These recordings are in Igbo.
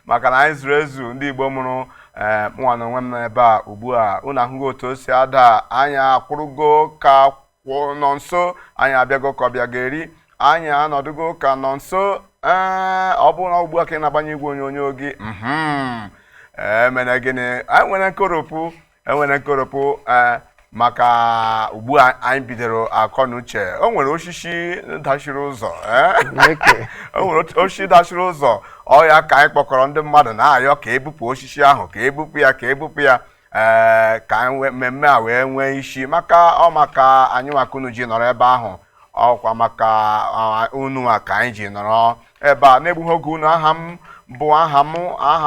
maka na anyị zuru ezu ndị Igbo mụrụ mụnwa na onwe m n'ebe a ugbu a unu ahụghị otu o si ada anyị akwụrụgo ka nọ nso anyị abịago ka ọ bịa ga-eri anyị anọdụgo ka nọ nso ọ bụrụ na ugbu a ka ị na-agbanye igwe onyonyo gị emere gịnị enwere nkoropụ maka ugbu a anyị bidoro akọ na uche o nwere osisi dachiri ụzọ o nwere osisi dachiri ụzọ ọ ya ka anyị kpọkọrọ ndị mmadụ na-ayọ ka ebupụ osisi ahụ ka ebupụ ya ka mmemme a wee nwee isi maka anyị maka unu ji nọrọ ebe ahụ ọkwa maka unu a ka anyị ji nọrọ ebe a na-egbughị oge unu aha m bụ aha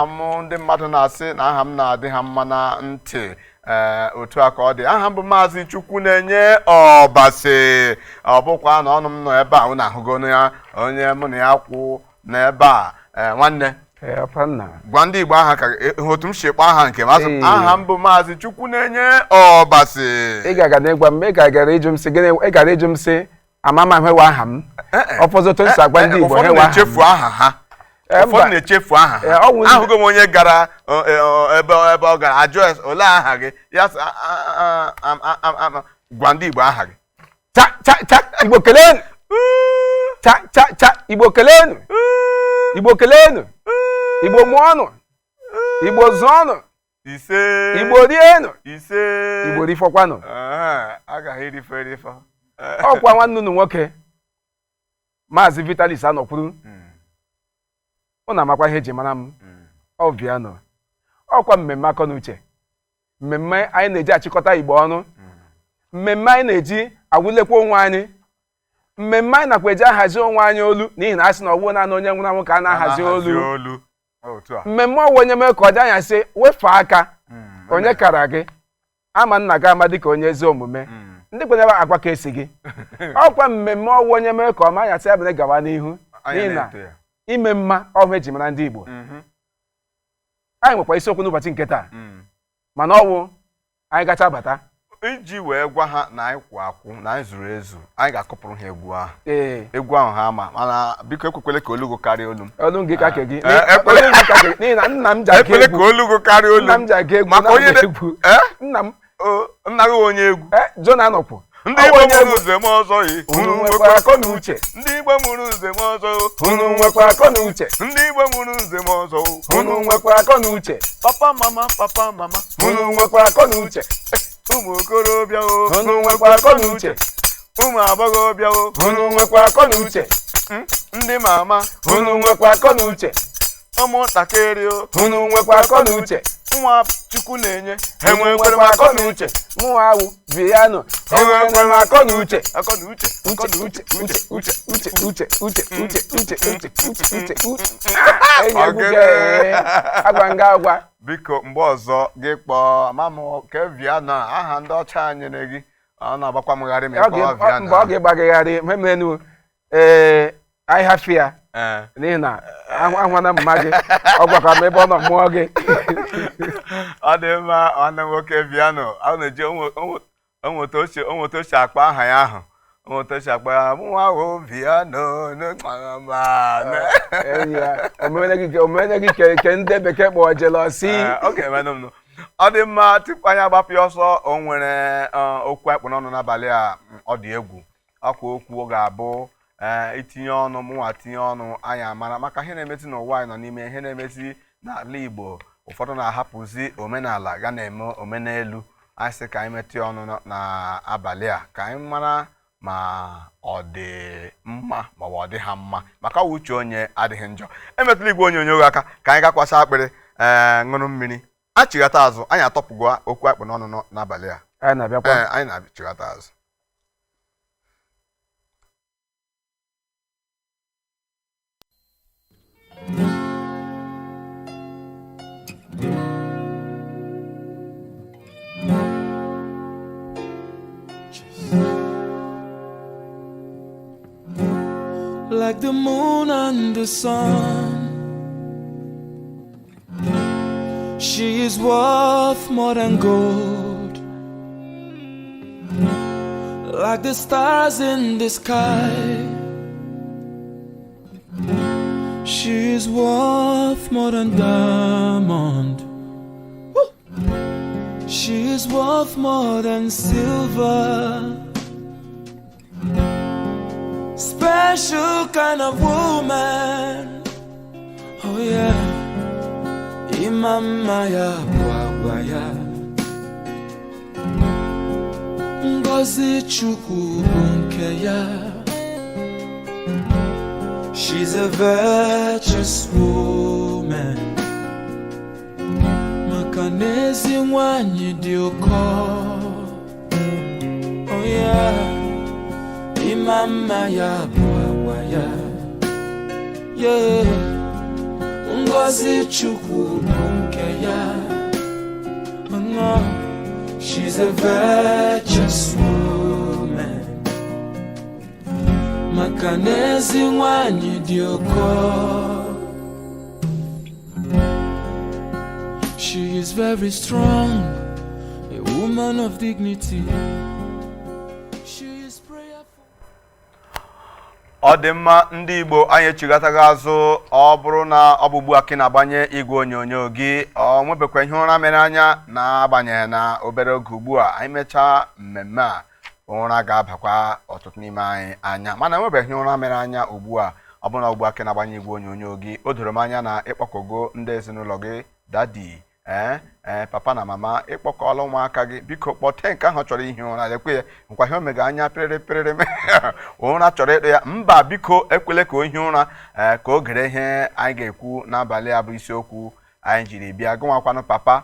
m ndị mmadụ na-asị na aha m na-adị ha mma na ntị otu a ka ọ dị aha m bụ Maazị Chukwu na-enye Ọbasi ọ bụkwa na ọnụ m nọ ebe a unu ahụgo ya onye mụ na ya kwụ n'ebe a nwanne gwa ndị Igbo aha ka otu m si kpọọ aha nke m aha m bụ Maazị Chukwu na-enye Ọbasi ị ga-aga n'ịgwa m ị gara ịjụ m sị gịnị ị gara ịjụ m sị amama hewa aha m ọfọzọ otu nsi agwa ndị Igbo hewa na-echefu aha ha ụfọdụ na-echefu aha ha ahụgo m onye gara ebe ọ gara ajụ ole aha gị ya gwa ndị Igbo aha gị Igbo kelenu Igbo kelenu Igbo kelenu Igbo mụọnụ Igbo zụọnụ ise Igbo rienụ ise Igbo rifọkwanụ agaghị erifọ ọkwa nwanne unu nwoke Maazị Vitalis anọkwuru ụnụ amakwa ihe eji mara m ọbịanụ ọkwa mmemme akọ na uche mmemme anyị na-eji achịkọta Igbo ọnụ mmemme anyị na-eji agwụlekwa onwe anyị mmemme anyị nakwa eji ahazi onwe anyị olu n'ihi na a sị na ọwụ naanị onye nwụrụ anwụ ka a na-ahazi olu mmemme ọwụ onye mee ka ọ dị anya sị wefe aka onye kara gị ama nna gị ama dịka onye ezi omume ndị kwenyere agwa ka esi gị ọkwa mmemme ọwụ onye mee ka ọma anya sị abịa gawa n'ihu n'ihi na ime mma ọhụ eji mara ndị Igbo anyị nwekwa isiokwu n'ụbọchị nke taa mana ọwụ anyị gacha bata iji wee gwa ha na anyị kwụ akwụ na anyị zuru ezu anyị ga-akọpụrụ ha egwu ahụ egwu ahụ ha ama mana biko ekwekwele ka olugo karịa olu m olu gị ka gị n'ihi na nna m ji aga ekwele ka olugo karịa olu nna m ji aga egwu maka onye nna gị onye egwu Jona anọkwụ ndị Igbo mụrụ nze m ọzọ unu nwekwa akọ na uche ndị Igbo mụrụ nze m ọzọ unu nwekwa akọ na uche ndị Igbo mụrụ nze m ọzọ unu nwekwa akọ na uche papa mama unu nwekwa akọ na uche ụmụ okorobịa unu nwekwa akọ na uche ụmụ agbọghọbịa unu nwekwa akọ na uche ndị mama unu nwekwa akọ na uche ụmụntakịrị unu nwekwa akọ na uche nwa Chukwu na-enye enwekwara m akọ na uche mụnwa awụ Viano enwekwara m akọ na uche agwa nga agwa biko mgbe ọzọ gị kpọọ mamụ ke Viano aha ndị ọcha nyere gị ọ na-agbakwa mgharị ma ịkpọọ Viano mgbe ọ ga-agbagagharị memenu ahịhafịa n'ihi na ahụna mma gị ọ gwakwa m ebe ọ nọ mụọ gị ọ dị mma nwanne m nwoke Viano a na-eji onweta ochie akpa aha ya ahụ onweta ochie akpa ya mụnwa Viano omene gị ke ndị bekee kpọọ jelosi ọ dị mma tupu anyị agbapụ ya ọsọ o nwere okwu akpụ n'ọnụ n'abalị a ọ dị egwu ọkwa okwu ga-abụ itinye ọnụ mụnwa tinye ọnụ anyị amara maka ihe na-emezi n'ụwa anyị nọ n'ime ihe na-emezi n'ala Igbo ụfọdụ na-ahapụzi omenala ga na-eme omenelu anyị sị ka anyị metụ ọnụ n'abalị a ka anyị mara ma ọ dị mma ma ọ dị ha mma maka uche onye adịghị njọ emetụla igwe onyonyo aka ka anyị gakwasa akpịrị ṅụrụ mmiri achịghata azụ anyị atọpụgo okwu akpụ n'ọnụ n'abalị a anyị na-achịghata azụ Like the moon and the sun, she is worth more than gold. Like the stars in the sky, she She's worth more than diamond. Woo! She's worth more than silver. Special kind of woman. Oh yeah. Imama ya bwagwa ya. Ngozi Chukwu bụ nke ya. She's a virtuous woman. Maka n'ezi nwanyi dị ụkọ. Oh yeah. Imama ya bwagwa ya. Yeah. Ngozi Chukwu bụ nke ya. She's a virtuous woman. Maka n'ezi nwanyi dị ụkọ. She is very strong, a woman of dignity. She is prayerful. Ọ dị mma ndị Igbo anyị chigataghị azụ ọ bụrụ na ọ bụ ugbu a ka ị na-agbanye igwe onyonyo gị ọ nwebekwa ihe ụra mere anya na-agbanyeghị na obere oge ugbu a anyị mechaa mmemme a ụra ga-abakwa ọtụtụ n'ime anyị anya mana enwebeghị ihe ụra mere anya ugbu a ọ bụrụ na ugbu a ka ị na-agbanye igwe onyonyo gị o doro m anya na ịkpọkọgo ndị ezinụlọ gị dadi papa na mama ịkpọkọọla ụmụaka gị biko kpọte nke ahụ chọrọ ihe ụra lekwe ya nkwa ihe omega anya pịrịrị ụra chọrọ ịkpụ ya mba biko ekwele ka ohi ụra ka o gere ihe anyị ga-ekwu n'abalị a bụ isiokwu anyị jiri bịa gụnwakwanụ papa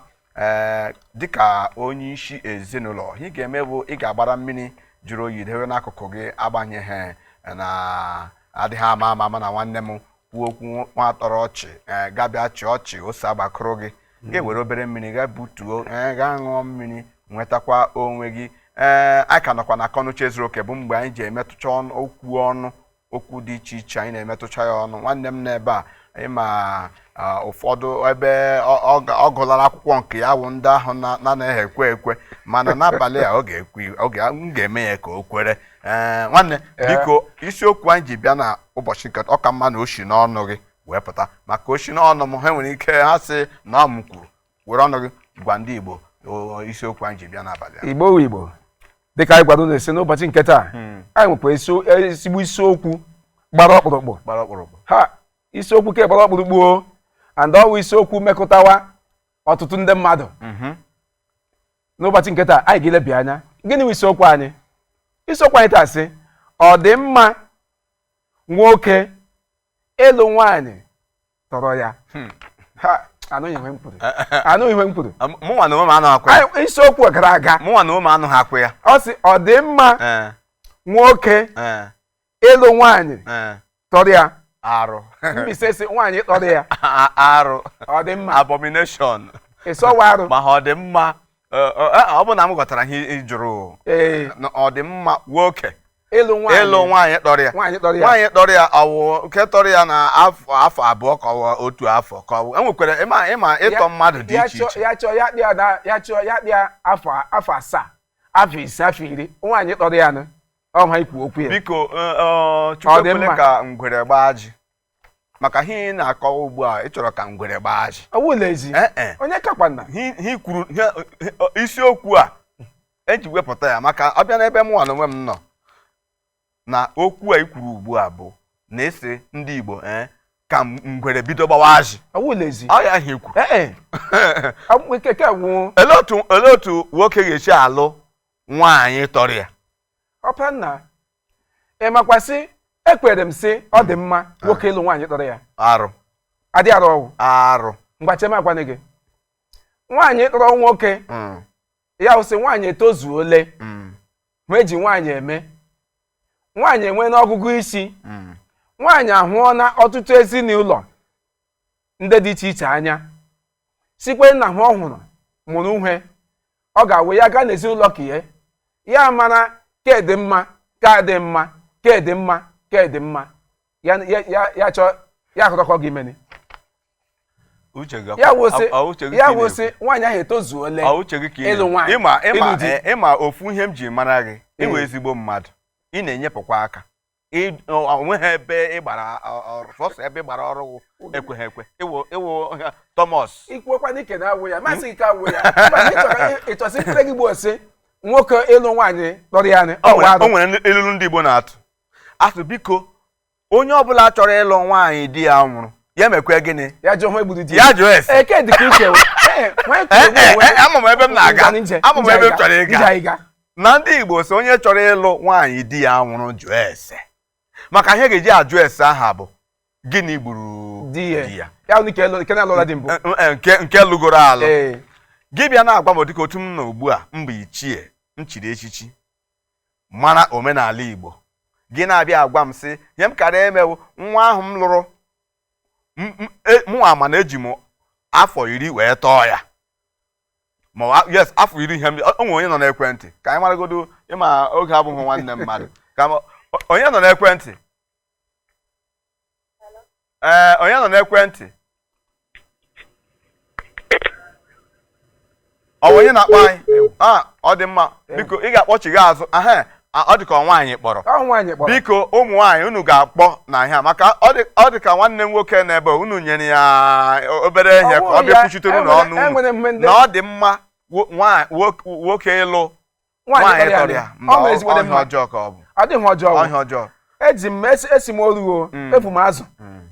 dịka onye isi ezinụlọ ị ga-eme bụ ị ga-agbara mmiri jụrụ oyi dewe n'akụkụ gị agbanyeghị na adịghị ama na nwanne m kwuo okwu nwa tọrọ ọchị gabịa chị ọchị ose agbakụrụ gị ga-ewere obere mmiri ga butuo ga ṅụọ mmiri nwetakwa onwe gị anyị ka nọkwa na akọnuche zuru oke bụ mgbe anyị ji emetụcha okwu dị iche iche anyị na-emetụcha ya ọnụ nwanne m n'ebe a ịma ụfọdụ ebe ọ gụlara akwụkwọ nke ya wụ ndị ahụ na-anaghị ekwe mana n'abalị a m ga-eme ya ka o kwere nwanne biko isiokwu anyị ji bịa na ụbọchị nke ọ ka mma na o si n'ọnụ gị wee pụta maka o si n'ọnụ m ha nwere ike ha sị na m kwuru were ọnụ gị gwa ndị Igbo isiokwu anyị ji bịa n'abalị a Igbo dịka anyị gwado na-esi n'ụbọchị nke taa anyị nwekwa ezigbo isiokwu gbara ọkpụrụkpụ ha isiokwu ke gbara ọkpụrụkpụ and ọwụ isiokwu mekọtawa ọtụtụ ndị mmadụ n'ụbọchị nke taa anyị ga-elebi anya gịnị bụ isiokwu anyị taa sị ọ dị mma nwoke ịlụ nwaanyị tọrọ ya anụghị ihe m kwuru mụnwa na ụmụ anụ akwa ya isiokwu gara aga mụnwa na ụmụ anụ ha akwa ya ọ sị ọ dị mma nwoke ịlụ nwaanyị tọrọ ya arụ Mbise si nwaanyị tọrọ ya arụ ọ dị mma abomination ịsọwa arụ ma ọ dị mma ọ bụ na m ghọtara ihe ịjụrụ ọ dị mma nwoke ịlụ nwaanyị tọrọ ya nwaanyị tọrọ ya ọwụ nke tọrọ ya na afọ abụọ ka ọwụ otu afọ ka ọwụ enwekwara ịma ịtọ mmadụ dị iche iche ya chọọ ya dị afọ asaa afọ ise afọ iri nwaanyị tọrọ ya nụ ọha ikwu okwu ya biko chukwu ekwele ka ngwere gbaa ajị maka ihe ị na-akọwa ugbu a ị chọrọ ka ngwere gbaa ajị ọwụla ezi onye kakwanna ihe kwuru isiokwu a eji wepụta ya maka ọ bịa n'ebe mụnwa na onwe m nọ na okwu a ikwuru ugbu a bụ na-ese ndị Igbo ka ngwere bido gbawa ajị ọwụla ezi ọ ya ihe ikwu olee otu nwoke ga-esi alụ nwaanyị tọrọ ya ọpanna ịmakwasị ekwere m sị ọ dị mma nwoke ịlụ nwaanyị tọrọ ya arụ adị arụ ọgwụ arụ mgbachemakwana gị nwaanyị tọrọ nwoke ya wụsị nwaanyị etozuole ma eji nwaanyị eme nwaanyị enwe n'ọgụgụ isi nwaanyị ahụọ na ọtụtụ ezinụlọ ndị dị iche iche anya sikwe nna ha ọ hụrụ mụrụ uhie ọ ga-awụ ya gaa n'ezinụlọ ka ya mara ke dị mma ka dị mma ke dị mma ke dị mma ya chọọ ya akọkọ gị meni ya wụsị nwaanyị ahụ etozuole ịlụ nwaanyị ịma ofu ihe m ji mara gị ịnwe ezigbo mmadụ ị na-enyepụkwa aka onweghị ebe ịgbara sọsọ ebe ịgbara ọrụ ekweghị ekwe ịwụ Thomas ikwekwa n'ike na-awụ ya masị ike awụ ya ịchọsị mkpere gị gbo si nwoke ịlụ nwaanyị lọrọ ya anyị o nwere elulu ndị Igbo na-atụ asụ biko onye ọbụla chọrọ ịlụ nwaanyị di ya nwụrụ ya mekwe gịnị ya jụọ egburu di ya jụọ ese eke dịka uche ama m ebe m na-aga ama m ebe m chọrọ ịga na ndị Igbo si onye chọrọ ịlụ nwaanyị di ya nwụrụ jụọ ese maka ihe ga-eji ajụ ese aha bụ gịnị gburu di ya nke lụgoro alụ gị bịa na-agwa m dịka otu m nọ ugbu a mbụ ichie m chiri echichi mara omenala Igbo gị na-abịa agwa m sị ihe m kara emewu nwa ahụ m lụrụ mụnwa mana eji m afọ 10 wee tọọ ya ma yes afọ 10 ihe o nwere onye nọ n'ekwentị ka anyị maragodo ịma oge abụghị nwanne mmadụ ka onye nọ n'ekwentị onye nọ n'ekwentị ọ onye na-akpọ anyị ọ dị mma biko ị ga-akpọchigha azụ ọ dị ka nwaanyị kpọrọ biko ụmụ nwaanyị unu ga-akpọ na ihe maka ọ dị ka nwanne m nwoke n'ebe unu nyere ya obere ihe ka ọ bịa kwuchitere n'ọnụ na ọ dị mma nwoke ịlụ nwaanyị tọrọ ya ọhịa ọjọọ ka ọ bụ ọhịa ọjọọ eji m esi m oruo efu m azụ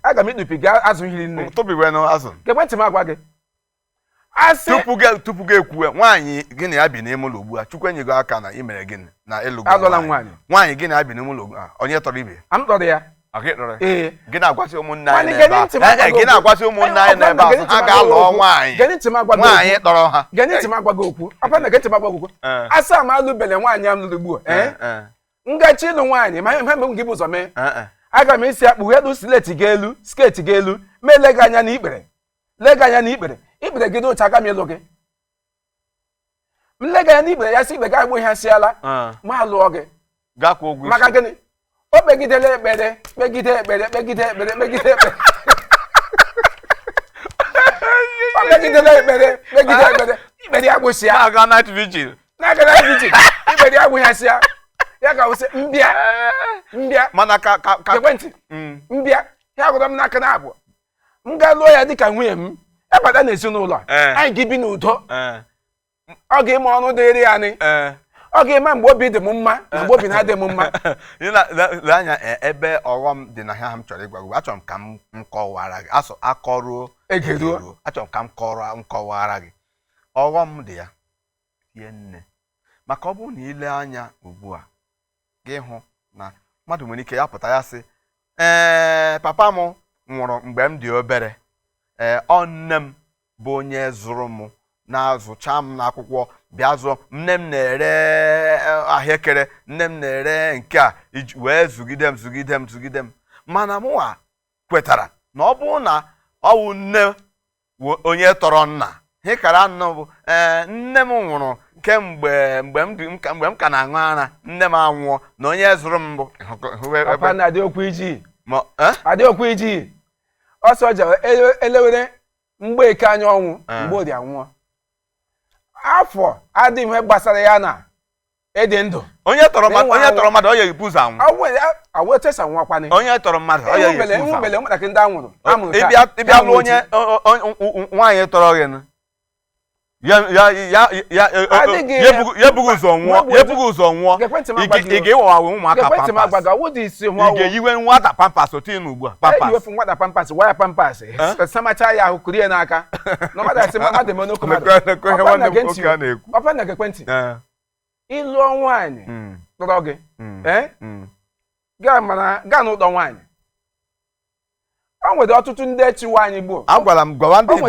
aga m ikpupiga azụ hiri nne tụbiwenụ azụ ekwentị m agwa gị tupu gị ekwuwe nwaanyị gị na ya bi n'ime ụlọ ugbu a Chukwu enyego aka na imere gịnị na ịlụ nwaanyị gị na ya bi n'ime ụlọ onye tọrọ ibe m tọrọ ya gị na-agwasị ụmụnne anyị n'ebe ahụ ha ga-alụọ nwaanyị tọrọ ha gee ntị m agwa gị okwu asa m alụbele nwaanyị m lụrụ ugbu a ngachi ịlụ nwaanyị ma ihe mgbe m gị bụ ụzọ mee aga m isi akpụ hedu sketi gị elu ma elega anya n'ikpere ikpere gị n'oche aga m ịlụ gị m lega anya n'ikpere ya si ikpe ga-agbụ ihe asịala ma alụọ gị maka gịnị o kpegidela ekpere kpegide ekpere o kpegidela ekpere ikpere ya gbụsịa na-aga night vigil ikpere ya gbụghasịa ya ga-awụsị mbịa mana ka ekwentị mbịa ya gwara m n'aka na abụọ m ga lụọ ya dịka nwunye m ebata n'ezinụlọ anyị ga-ebi n'udo ọ ga-eme ọrụ dịrị anyị ọ ga-eme mgbe obi dị m mma na mgbe obi na-adị m mma lee anya ebe ọghọm dị na ha m chọrọ ịgwa gị achọrọ m ka m kọwara gị akọruo egeruo achọrọ m ka m kọwara gị ọghọm dị ya ihe nne maka ọ bụrụ na ile anya ugbu a gị hụ na mmadụ nwere ike ya pụta ya sị papa m nwụrụ mgbe m dị obere ọ nne m bụ onye zụrụ m na-azụcha m n'akwụkwọ bịa zụọ nne m na-ere ahịekere nne m na-ere nke a wee zụgide m mana mụnwa kwetara na ọ bụrụ na ọ bụ nne onye tọrọ nna hịkara nnụ bụ nne m nwụrụ kemgbe mgbe m ka na-aṅụ ara nne m anwụọ na onye zụrụ m bụ adịokwu iji ọsọ jere elewere mgbeke anya ọnwụ mgbe odi anwụọ afọ adịghị ihe gbasara ya na ịdị ndụ onye tọrọ mmadụ ọ ya ụzọ anwụ etesa nwakwanị onye tọrọ mmadụ ọ ya ụzọ nwebele nwatakịrị ndị anwụrụ ịbịa lụ onye nwaanyị tọrọ gị ya bughị ụzọ nwụọ ị ga-ịwawa ụmụaka ị ga-eyiwe nwata pampas otu inu ugbu a iwefu nwata pampas waya pampas samacha ya ahụ kurie n'aka papa na ekwentị ịlụọ nwaanyị tọrọ gị gaa n'ụlọ nwaanyị o nwere ọtụtụ ndị echi nwaanyị gboo agwara m gwawa ndị Igbo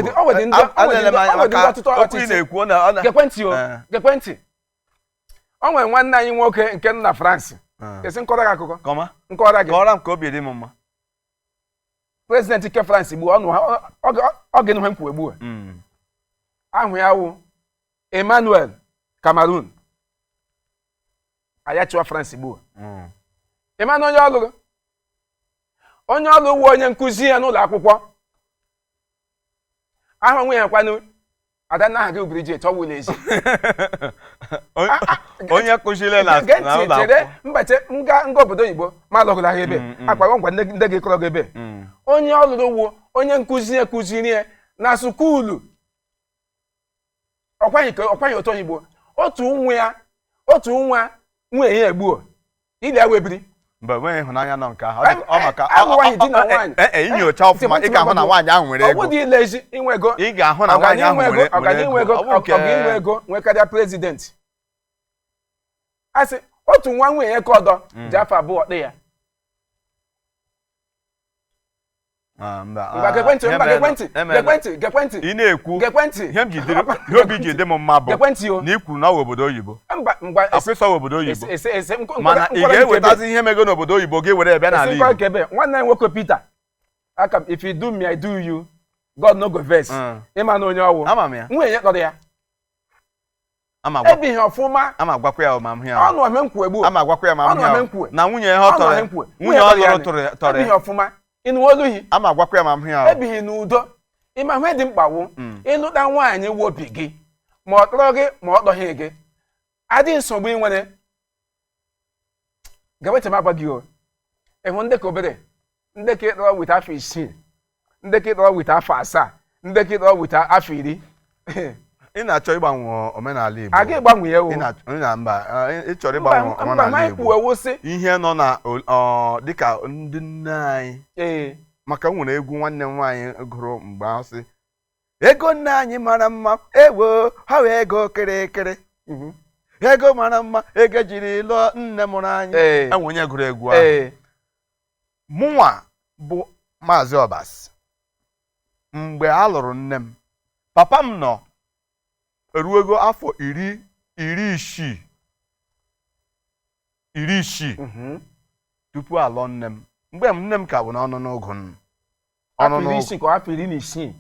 o nwere nwanne anyị nwoke nke nọ na France esi nkọrọ gị akụkọ nkọrọ gị kọrọ m ka obi dị m mma prezidenti nke France gboo ọ ga-enwe m kwuo gboo ahụ ya wụ Emmanuel Cameroon ayachiwa France gboo Emmanuel onye ọlụ wu onye nkụzi ya n'ụlọ akwụkwọ ahụ nwe ya kwanụ Adanna gị Bridget ọ wụla ezi onye kụzile na ụlọ akwụkwọ mbache nga obodo oyibo ma lọgụla ha ebe akpa ngwa ndị gị kọrọ gị ebe onye ọlụrụ wu onye nkụziri ya na sukulu ọkwaghị otu oyibo otu nwa nwunye ya egbuo ili ya webiri mgbe nweghị ịhụnanya nọ nke ahụ ọ maka inyocha ọfụma ị ga-ahụ na nwaanyị ahụ nwere ego ọ bụ dị ilezi inwe ego ị ga-ahụ na nwaanyị ahụ nwere ego nwekarịa prezidenti asị otu nwa nwunye ya ka ọdọ ji afọ abụọ dị ya gekwentị ị na-ekwu ihe obi ji dị m mma bụ na ikwu na obodo oyibo akwụsọ obodo oyibo mana ị ga-ewetazi ihe mego n'obodo oyibo gị were ebe n'ala Igbo nwanne m nwoke Peter aka if you do me I do you God no go vex ịma na onye ọwụ nwunye ya kpọrọ ya ebighị ọfụma ama gwakwa ya ma m hịa ọnụ omenkwu egbu ama gwakwa ya ma m hịa na nwunye ha nwunye ọ lụrụ tọrọ ebighị ọfụma ịnụ oluhi ama gwakwa ya ma m hịa ebighị n'udo ịma ihe dị mkpawu ịlụta nwaanyị wobi gị ma ọ tọrọ gị ma ọ tọghị gị adị nsogbu ị nwere gaweche m agwa gị o ịhụ ndekọ obere ndekọ ịtọrọ wit afọ 6 ndekọ ịtọrọ wit afọ 7 ndekọ ịtọrọ wit afọ 10 ị na-achọ ịgbanwe omenala Igbo a ga-ịgbanwe ya o ị chọrọ ịgbanwe omenala Igbo ihe nọ na dịka ndị nne anyị maka nwere egwu nwanne m nwaanyị gụrụ mgbe ahụ sị ego nne anyị mara mma ewo ha wee ego kịrịkịrị ego mara mma ego jiri lụọ nne mụrụ anyị enwe onye gụrụ egwu ahụ mụnwa bụ Maazị Ọbasi mgbe a lụrụ nne m papa m nọ eruego afọ iri isii tupu alụọ nne m mgbe nne m ka bụ n'ọnụ n'ogu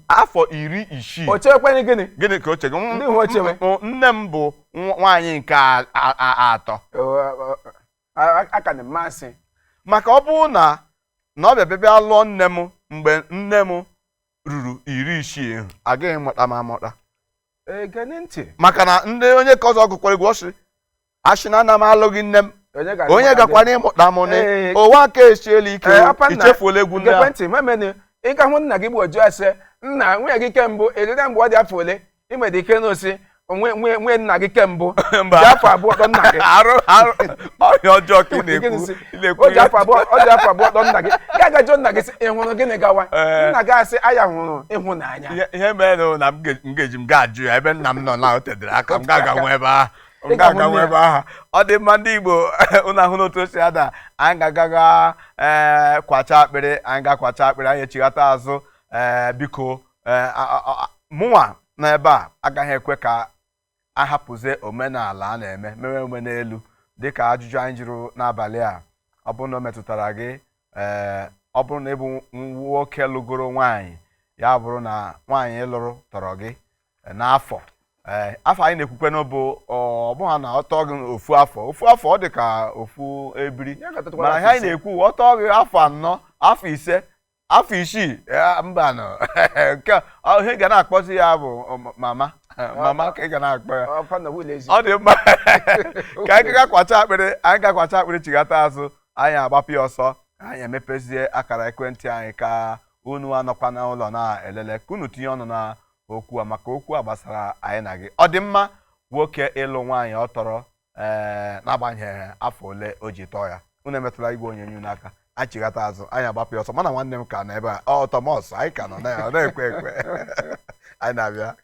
afọ 16 gịnị ka o chego nne m bụ nwaanyị nke atọ maka ọ bụrụ na ọ bịa lụọ nne m mgbe nne m ruru 60 agaghị mụta m amụta maka na ndị onye ka ọzọ gụkwara egwu ọsị asị na ana m alụghị nne m onye gakwana ịmụta m ụwa aka esiela ike ichefuola egwu ndị ahụ ị ga hụ nna gị gboju ase nna nwunye gị kembụ erire mgbe ọ dị afọ ole imede ike n'osi nwe nna gị kembụ ji afọ abụọ dọ nna gị ọrịa ọjọọ ka ị na-ekwu o ji afọ abụọ dọ nna gị ga-agajụ nna gị sị ị hụrụ gịnị gawa nna gị asị aya hụrụ ịhụnanya ihe mere na m ga-eji m ga-ajụ ya ebe nna m nọ na o tedere aka m ga-aganwe ebe ahụ ọ dị mma ndị Igbo unu ahụ n'otu o si ada anyị ga-agaga kwacha akpịrị anyị echighata azụ biko mụnwa n'ebe a agaghị ekwe ka a hapụzie omenala a na-eme mewe n'elu dịka ajụjụ anyị jụrụ n'abalị a ọ bụrụ na o metụtara gị ọ bụrụ na ịbụ nwoke lụgoro nwaanyị ya bụrụ na nwaanyị lụrụ tọrọ gị n'afọ afọ anyị na-ekwukwe n'obo ọ bụghị na ọ tọọ gị ofu afọ ọ dị ka ofu ebiri mana ihe anyị na-ekwu ọ tọọ gị afọ 4 afọ 5 afọ 6 mba nọ nke ihe ga na-akpọzi ya bụ mama ka ị ga na-akpọ ya ọ dị mma ka anyị ga-akwacha akpịrị chighata azụ anyị agbapụ ya ọsọ anyị emepezie akara ekwentị anyị ka unu anọkwa n'ụlọ na-elele ka unu tinye ọnụ na okwu a maka okwu a gbasara anyị na gị ọ dị mma nwoke ịlụ nwaanyị ọ tọrọ n'agbanyeghị afọ ole o ji tọọ ya unu emetụla igwe onyonyo n'aka anyị chighata azụ anyị agbapụ ọsọ mana nwanne m ka nọ ebe a Thomas anyị ka nọ na-ekwe anyị na-abịa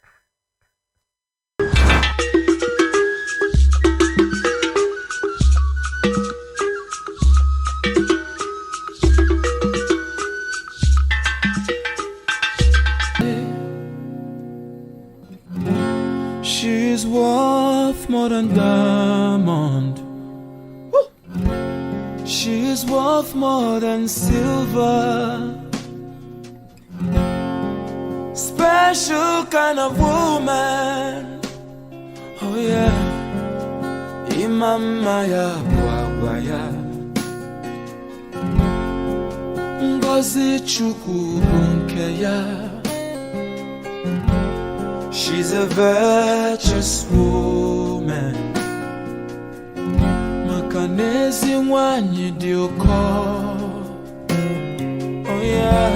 She's worth more than diamond. She's worth more than silver. Special kind of woman. Oh yeah. Imama ya bwagwaya. Ngozi Chukwu nke ya. She's a virtuous woman. Makanezi Nwanyi dioko. Oh yeah.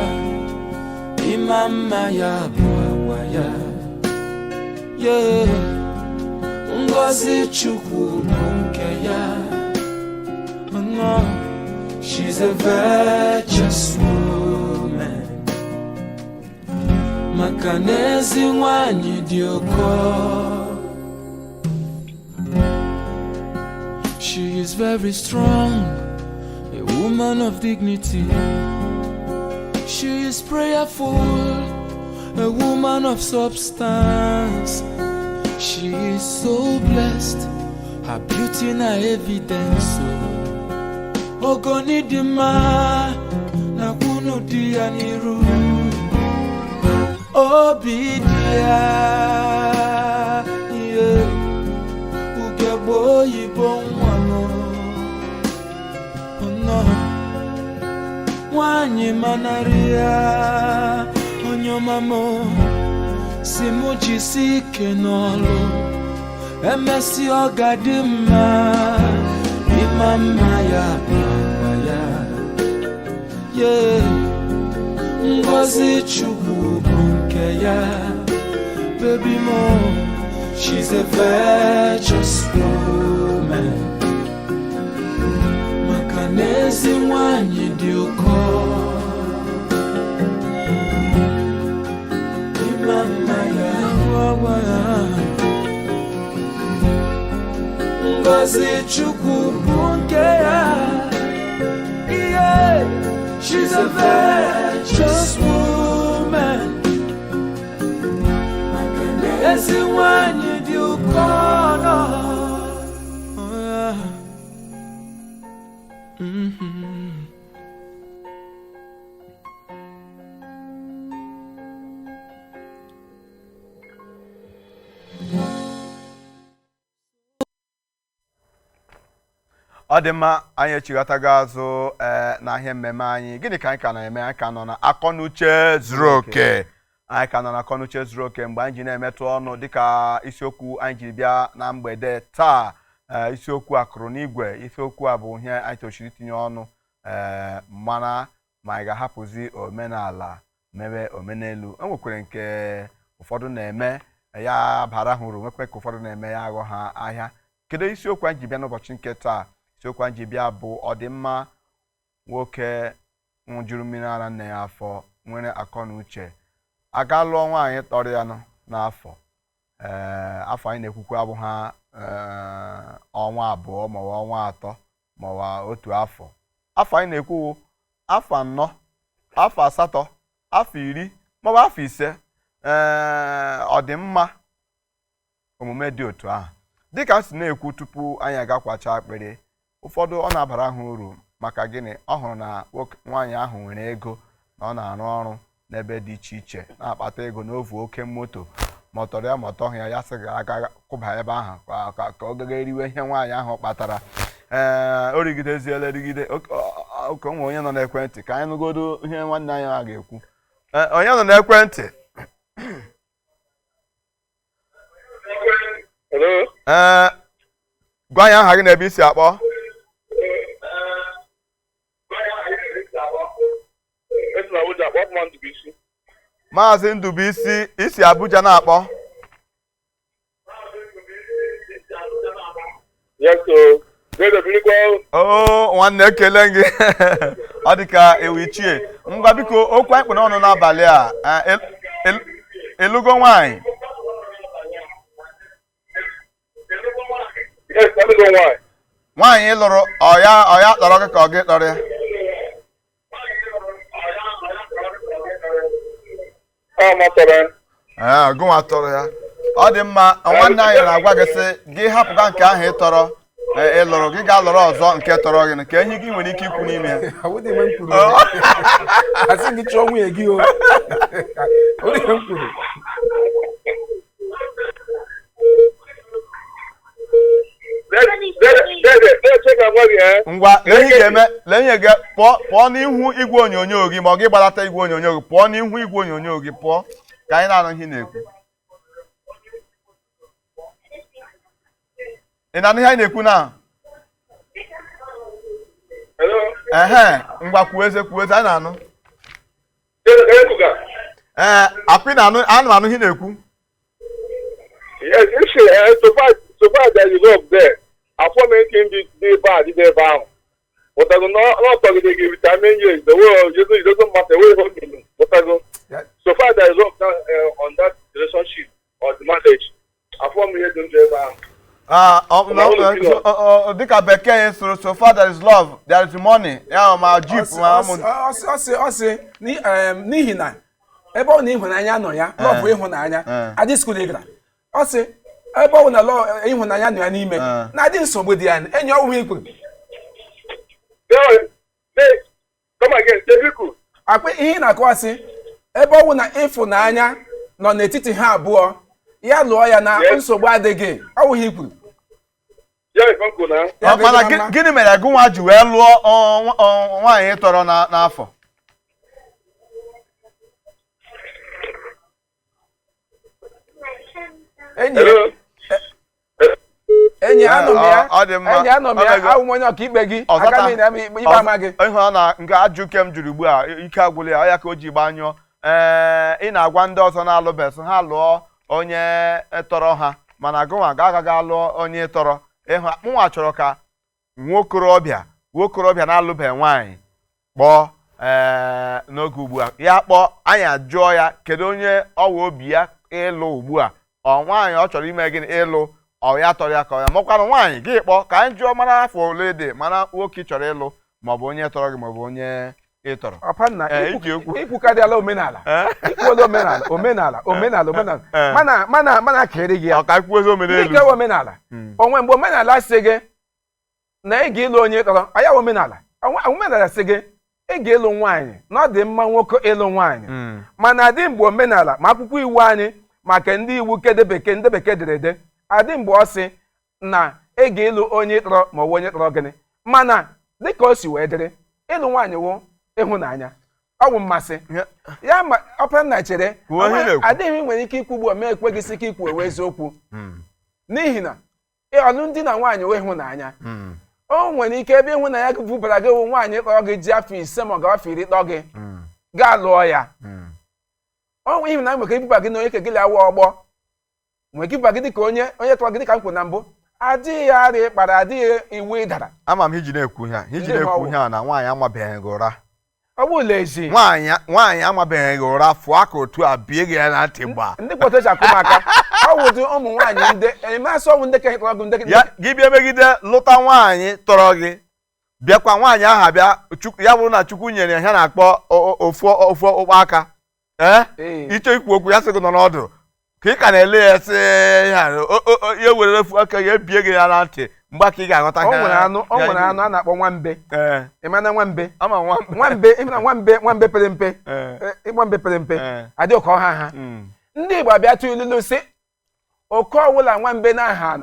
Imama ya bwa ya. Yeah. Ngozi Chukwu nke ya. Oh no. She's a virtuous woman. Makanezi Nwanyi dioko. She is very strong, a woman of dignity. She is prayerful, a woman of substance. She is so blessed, her beauty na evidence. Ogonidima na kunu dia niru. Obidia, yeah. Ugebo yibon wano. Oh no. Nwanyi manaria. Onyo mamo. Simuji sike nolo. Emesi ogadima. Imama ya baya. Yeah. Ngozi Chukwu baby mo, she's a virtuous woman. Makanezi Nwanyi dioko. Imama ya wawaya. Ngozi Chukwu yeah, she's a virtuous woman. Yes, Nwanyi dioko. Oh yeah. Ọ dị mma, anyị echighataga azụ na ihe mmemme anyị. Gịnị ka anyị ka na-eme? Anyị ka nọ na akọnuche zuru oke. Anyị ka nọ na akọnuche zuru oke mgbe anyị ji na-emetụ ọnụ dịka isiokwu anyị jiri bịa na mgbede taa. Isiokwu akụrụ n'igwe. Isiokwu a bụ ihe anyị tochiri itinye ọnụ mana ma anyị ga-ahapụzi omenala mewe omenelu. O nwekwara nke ụfọdụ na-eme ya bara ha uru, nwekwa ka ụfọdụ na-eme ya aghọ ha ahịa. Kedu isiokwu anyị ji bịa n'ụbọchị nke taa? Isiokwu anyị ji bịa bụ ọdịmma nwoke nwụjuru mmiri ara nne ya afọ nwere akọ na uche. Aga lụọ nwaanyị tọrọ ya n'afọ. Afọ anyị na-ekwukwa abụghị ọnwa abụọ maọbụ ọnwa atọ maọbụ otu afọ. Afọ anyị na-ekwu afọ anọ, afọ asatọ, afọ iri maọbụ afọ ise. Ọdịmma omume dị otu ahụ. Dịka m si na-ekwu tupu anyị agakwacha akpịrị, ụfọdụ ọ na-abara ha uru maka gịnị? Ọ hụrụ na nwaanyị ahụ nwere ego na ọ na-arụ ọrụ n'ebe dị iche iche na-akpata ego n'ovu oke moto ma ọ tọrọ ya ma ọ tọghị ya, ya sị ga-aga kụba ebe ahụ ka ọ gaga eriwe ihe nwaanyị ahụ kpatara. O rigideziela rigide oke nwe onye nọ n'ekwentị ka anyị nụgodo ihe nwanne anyị a ga-ekwu. Onye nọ n'ekwentị? Gwa anyị aha gị na ebe isi akpọ. Maazị Ndubuisi, isi Abuja na-akpọ. Nwanne ekele gị. Ọ dị ka ewu ichie. Ngwa biko okwu anyị kpụ n'ọnụ n'abalị a. Ịlụgo nwaanyị? Nwaanyị ị lụrụ ọya tọrọ gị ka ọ gị tọrọ ya? Gụnwa tọrọ ya. Ọ dị mma, nwanne anyị na-agwa gị sị gị hapụga nke ahụ ị tọrọ ị lụrụ, gị ga-alụrụ ọzọ nke tọrọ gị nke ihe gị nwere ike ikwu n'ime ya. Asị gị chọọ nwunye gị o. Ngwa lee ihe gị pụọ n'ihu igwe onyonyo gị ma ọ gị gbalata igwe onyonyo gị, pụọ n'ihu igwe onyonyo gị, pụọ ka anyị na-anụ ihe na-ekwu. Ina ni hai na-ekwu na. Hello. Ngwa kwueze a na-anụ. Ekuga. Akwi na-anụ anụ hi na-ekwu. Yes, so far there is love there. Afomenting the bad, the bad. But I don't not talking to give it. I mean, yes, the world it doesn't matter where you go. But I go. So far there is love on that relationship or the marriage. Afomenting the bad. Dịka bekee so far there is love, there is money. Ya ma jeep ma ọsị n'ihi na ebe ọ na ịhụnanya nọ ya love ịhụnanya adị skulegra ọsị ebe ọ na ịhụnanya nọ ya n'ime na adị nsogbu dị ya enyi ọwụ ikwu come again, Tebiku. akpa ihe na-akọwasị ebe ọ na ịfụnanya nọ n'etiti ha abụọ ya lụọ ya na nsogbu adịghị ọwụ ikwu. Mana gịnị mere gụnwa ji wee lụọ nwaanyị tọrọ n'afọ? Enyi anọ m ya awụ onye ọka ikpe gị agaghị na ikpe ama gị. Ihe na nke ajụ kem juru ugbu a ike agwụla ya ya ka o ji gbanyụọ. Ị na-agwa ndị ọzọ na-alụbeghị ha lụọ onye tọrọ ha mana gụnwa agaghị alụọ onye tọrọ. Mụnwa chọrọ ka nwokorobịa na-alụbeghị nwaanyị kpọọ n'oge ugbu a ya kpọọ anyị ajụọ ya kedu onye ọwa obi ya ịlụ ugbu a nwaanyị ọ chọrọ ime gịnị ịlụ ọ ya tọrọ ya ka ọ ya makwanụ nwaanyị gị kpọọ ka anyị jụọ mara afọ ole dị mana nwoke ị chọrọ ịlụ maọbụ onye tọrọ gị maọbụ onye ị tọrọ. Ikwukarịala omenala mana kere gị ya ka ikwuezi omenala onwe mgbe omenala sị gị na ị ga-ịlụ onye tọrọ aya omenala sị gị ị ga-ịlụ nwaanyị na ọ dị mma nwoke ịlụ nwaanyị mana adị mgbe omenala ma akwụkwọ iwu anyị maka ndị iwu ndị bekee dere ede adị mgbe ọ sị na ị ga-ịlụ onye tọrọ ma ọ bụ onye tọrọ gịnị mana dịka o si wee dịrị ịlụ nwaanyị wụ ịhụnanya ọ bụ mmasị ya ma ọpara na chere adịghị nwere ike ikwu ugbu a ma ekweghịsị ike ikwu ewe eziokwu n'ihi na ọlụmdi na nwaanyị wee ịhụnanya o nwere ike ebe ịhụnanya gị bụbara gị nwaanyị kpọrọ gị ji afọ 5 ma ọ ga afọ 10 tọ gị gaa lụọ ya o nwere ịhụnanya nwere ike ibụba gị na onye kegịlị awụ ọgbọ nwere ike ibụba gị dịka onye tọrọ gị dịka m kwuru na mbụ adịghị arị kpara adịghị iwu ịdara ama m iji na-ekwu ihe na nwaanyị amabeghị gị ụra ọ bụ lezi nwaanyị amabeghị gị ụra fụọ aka otu a bie gị ya na ntị gba ndị kpọtachi akụmaka ọ wụdị ụmụ nwaanyị ndị emasị ọnwụ ndị kehịtọrọ gị ndị gị bịa megide lụta nwaanyị tọrọ gị bịakwa nwaanyị ahụ abịa ya bụrụ na Chukwu nyere ya na-akpọ ofu ụkpọ aka ịchọ ikwu okwu ya sị gị nọ n'ọdụ ka ị ka na-ele ya sị ya were efu aka ya ebie gị ya na ntị mgbe ka ị ga-aghọta o nwere anụ a na-akpọ nwambe ịmana nwambe pere mpe ịgba mbe pere mpe adị oke ọha ha ndị Igbo abịa tụ ilu sị oke ọwụla nwambe na-aha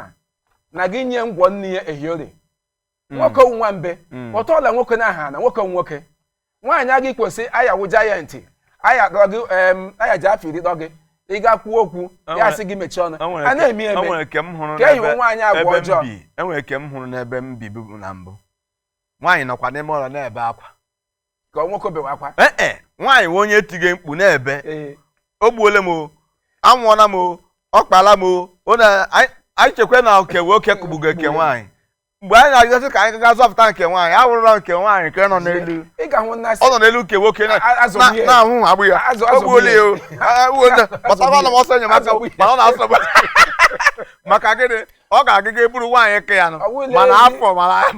na gị nye ngwọ nne ya ehiore nwoke wu nwambe ọtọ ọla nwoke na-aha na nwoke nwoke nwaanyị aga ikwesị aya wụ jayantị aya ji afọ 10 dọ gị ị ga-kwuo okwu ya sị gị mechie ọnụ a na-eme eme ka ehiwe nwaanyị agwa ọjọọ enwere ke m hụrụ n'ebe m bibu na mbụ nwaanyị nọkwa n'ime ụlọ na-ebe akwa ka nwoke bewe akwa nwaanyị nwe onye tige mkpu na-ebe o gbuole m anwụọla m ọ kpala m anyị chekwe na nke nwoke kụgbugo nke nwaanyị mgbe anyị na-agịgasị ka anyị ga zọpụta nke nwaanyị a wụrụla nke nwaanyị nke nọ n'elu ọ nọ n'elu nke nwoke na-ahụ agbụ ya o gbuole ya kpọtara m ọsọ enyemaka mana ọ na-asọgbu maka gịnị ọ ga-agịga eburu nwaanyị ke ya nọ mana afọ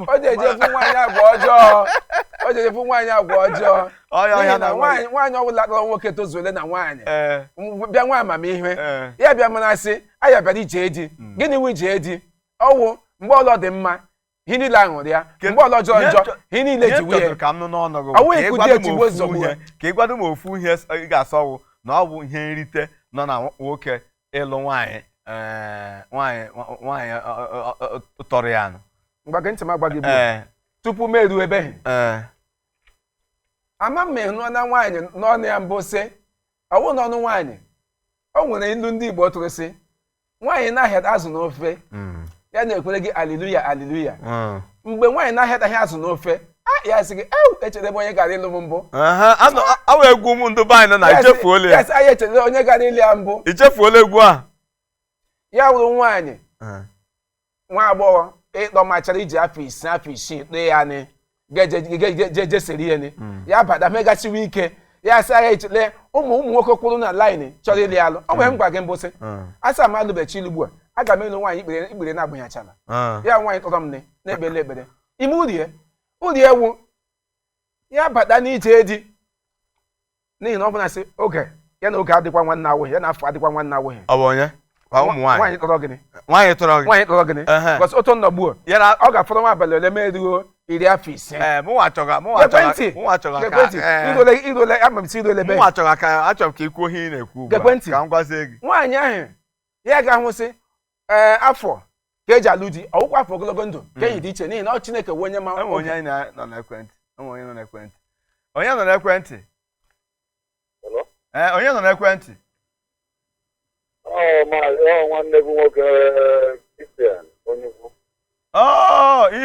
o ji ejefu nwaanyị agwa ọjọọ nwaanyị ọbụla kpọrọ nwoke tozuole na nwaanyị bịa nwa amamihe ya bịa marasị aya bịara ije di gịnị wu ije di ọwụ mgbe ọlọ dị mma ihe niile aṅụrị ya mgbe ọlọ jọọ njọ ihe niile ji nwunye ọwụ ikudi etigbo zọgbu ka ị gwado m ofu ihe ị ga-asọwụ na ọ bụ ihe nrite nọ na nwoke ịlụ nwaanyị nwaanyị tọrọ ya nụ mgbe ntị m agwa gị bụ tupu m eruo ebeghị ama m ịhụ na nwaanyị n'ọnụ ya mbụ sị ọwụ n'ọnụ nwaanyị o nwere ilu ndị Igbo tụrụ sị nwaanyị na-ahịa azụ n'ofe ya na-ekwere gị aliluya aliluya mgbe nwaanyị na-ahịataghị azụ n'ofe ya sị gị echere ebe onye gara ịlụ m mbụ awa egwu ụmụ ndị be anyị nọ na ichefuola ya anyị echere onye gara ịlụ ya mbụ ichefuola egwu a ya wụrụ nwaanyị nwa agbọghọ ịkpọ machara iji afọ isii kpee ya nị jeseri ya nị ya bada megasiwa ike ya sị anyị echere ụmụ nwoke kwụrụ na laịnị chọrọ ịlụ ya alụ ọ nwere m gwa gị mbụsị asa m alụbechi ilu ugbu a ga m elu nwaanyị ikpere na-agbanyachara ya nwaanyị tọrọ m na-ekpele ekpere ime uri ewu ya bata n'ije di n'ihi na ọ bụla sị oge ya na oge adịkwa nwanne awụghị ya na afọ adịkwa nwanne awụghị ọ bụ onye ụmụ nwaanyị tọrọ gịnị nwaanyị tọrọ gị bọs otu nọ gbuo ọ ga-afọrọ nwa abalị ole mee ruo 50 irole amamsi irole be achọrọ m ka ikwu ihe ị na-ekwu gekwentị ka m gwazie gị nwaanyị ahụ ya ga-ahụsị afọ ka eji alụ di ọgwụkwọ afọ ogologo ndụ ka enyi dị iche n'ihi na ọ Chineke wee onye ma onye nọ n'ekwentị onye nọ n'ekwentị onye nọ n'ekwentị nwanne gị nwoke Christian onye ukwu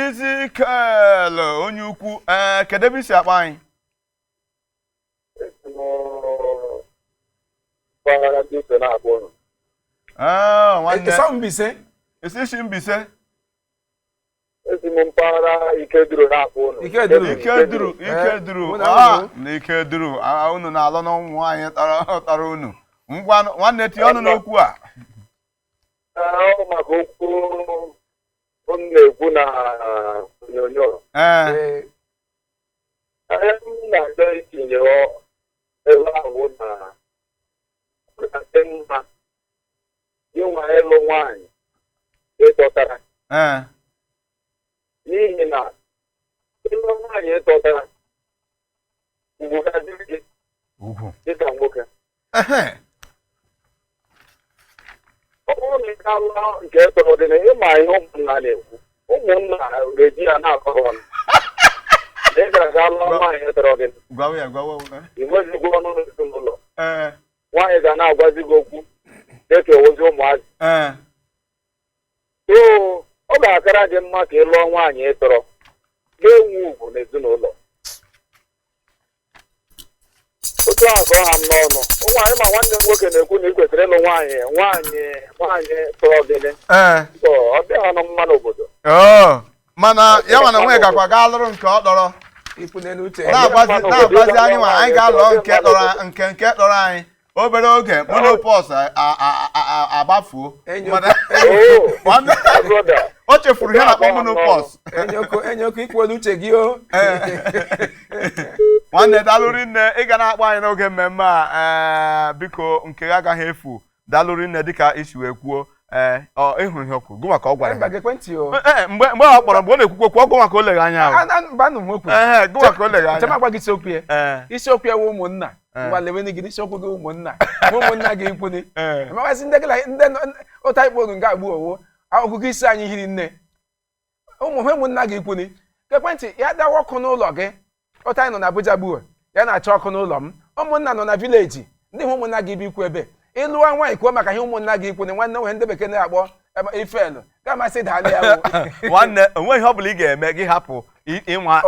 Izikel onye ukwu kedu ebe isi akpa anyị mpaghara ndị ise na-akpọ ụnụ nwanne Mbise isi Mbise esi m mpaghara Ikeduru na-akpọ ụnụ Ikeduru na Ikeduru unu na-alụ n'ụmụ nwaanyị tara unu ngwa nwanne tinye ọnụ n'okwu a maka okwu m na-ekwu na onyonyo m na-achọ itinye ebe ahụ na dị mma ịnwa ịlụ nwaanyị ịtọtara n'ihi na ịlụ nwaanyị ịtọtara ugwu ga-adịrị gị dịka nwoke ọ bụrụ na ị ga-alụ nke tọrọ dị na ịma ihe ụmụnna na-ekwu ụmụnna ga-eji ya na-akọrọ ọnụ ị ga-aga lụọ nwaanyị tọrọ gị ị nweghịgwa ọnụ n'ezinụlọ nwaanyị ga na-agwazi gị okwu dịka ozi ụmụazị ọ ga-akara gị mma ka ị lụọ nwaanyị ịtọrọ ga-enwe ugwu n'ezinụlọ otu a ka ọ ha m n'ọnụ nwaanyị ma nwanne m nwoke na-ekwu na ị kwesịrị ịlụ nwaanyị tọrọ gịnị ọ bịa ọnụ mma n'obodo mana ya mana nwe gakwa gaa lụrụ nke ọ tọrọ na-agbazi anyị nwa anyị ga-alụ nke tọrọ anyị obere oge monopos agbafuo o chefuru ihe na-akpọ monopos enyoko ikwelu uche gị o nwanne dalụri nne ị ga na-akpọ anyị n'oge mmemme a biko nke ya agaghị efu dalụri nne dịka isi wee kwuo ịhụrụ ihe ọkụ gụ maka ọ gwara mgbe ọ kpọrọ mgbe ọ na-ekwukwe okwu ọgụ maka o leghe anya gụ maka o leghe anya agwa gị isiokwu ya wụ ụmụnna ngwa leweni gị isiokwu gị ụmụnna gị ikwuni amaghịzi ndị ụta ikporo nga agbu owo ọgụgụ isi anyị hiri nne ụmụnna gị ikwuni ekwentị ya dawa ọkụ n'ụlọ gị ụta anyị nọ na Abuja gbuo ya na-achọ ọkụ n'ụlọ m ụmụnna nọ na vileji ndị ụmụnna gị bikwu ebe ịlụwa nwaanyị kwuo maka ihe ụmụnna gị ikwuni nwanne nwe ndị bekee na-akpọ ifelu ga-amasị daalị ya nwanne onweghị ọ bụla ị ga-eme gị hapụ ịnwa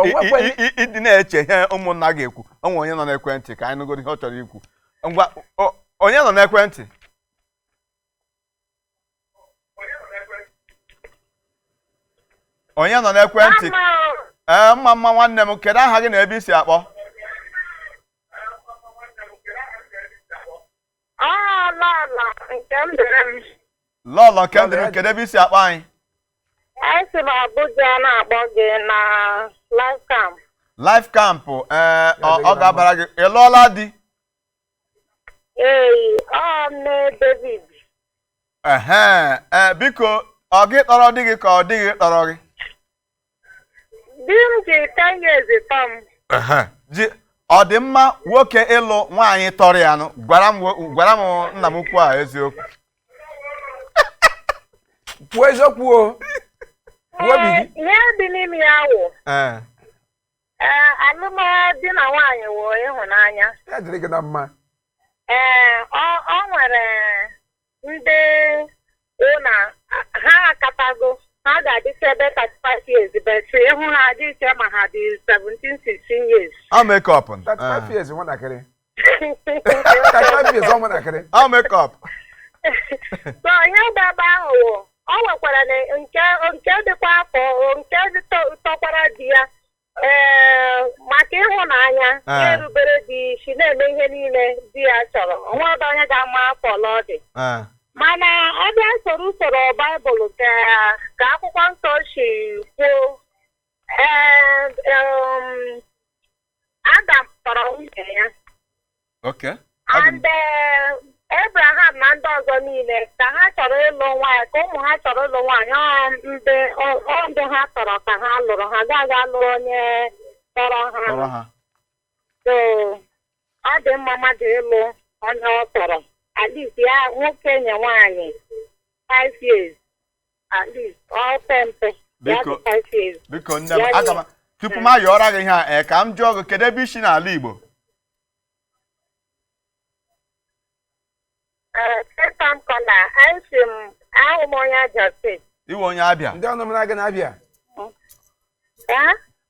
ịdị na-eche ihe ụmụnna ga-ekwu onwe onye nọ n'ekwentị ka anyị nụgoro ihe ọ chọrọ ikwu ngwa onye nọ n'ekwentị onye nọ n'ekwentị mma nwanne m kedu aha gị na ebe i si akpọ lọlọ nke ndịrị kedu ebe i si akpọ anyị esi m Abuja na-akpọ gị na life camp ọ ga-abara gị ị lụọla di nne David biko ọ gị tọrọ di gị ka ọ dịghị tọrọ gị di m ji 10 years tọ m ọ dị mma nwoke ịlụ nwaanyị tọrọ ya nụ gwara m nna m ukwu a eziokwu kwuo eziokwu o ihe dị n'ime ya wụ alụmdi na nwaanyị wụ ịhụnanya ya dịrị gị na mma ọ nwere ndị ụna ha akatago ha ga-adịcha ebe 35 years but ịhụ ha adịcha ma ha dị 17 16 years. I'll make up. 35 years nwatakịrị 35 years nwatakịrị I'll make up. So ihe gbaba ahụ ọ nwekwara na nke dịkwa afọ nke tọkwara di ya maka ịhụnanya erubere di isi na-eme ihe niile di ya chọrọ onwe ọdụ onye ga-ama afọ ọ dị mana abịa soro usoro Baịbụl ka akwụkwọ nsọ si kwuo Adam tọrọ nwunye ya Okay. and Abraham na ndị ọzọ niile ka ha chọrọ ịlụ nwaanyị ka ụmụ ha chọrọ ịlụ nwaanyị ndị ha tọrọ ka ha lụrụ ha gaghị alụ onye tọrọ ha so ọ dị mma mmadụ ịlụ onye ọ tọrọ at least ya nwoke nye nwaanyị 5 years at least ọ pempe ya dị 5 years. Biko nne m aga m tupu m ayọrọ gị ihe a ka m jụọ gị kedu ebe isi n'ala Igbo? Sekam kọla anyị m ahụ m onye Abia steeti. Iwe onye Abia. ndị ọnụ mara gị na-abịa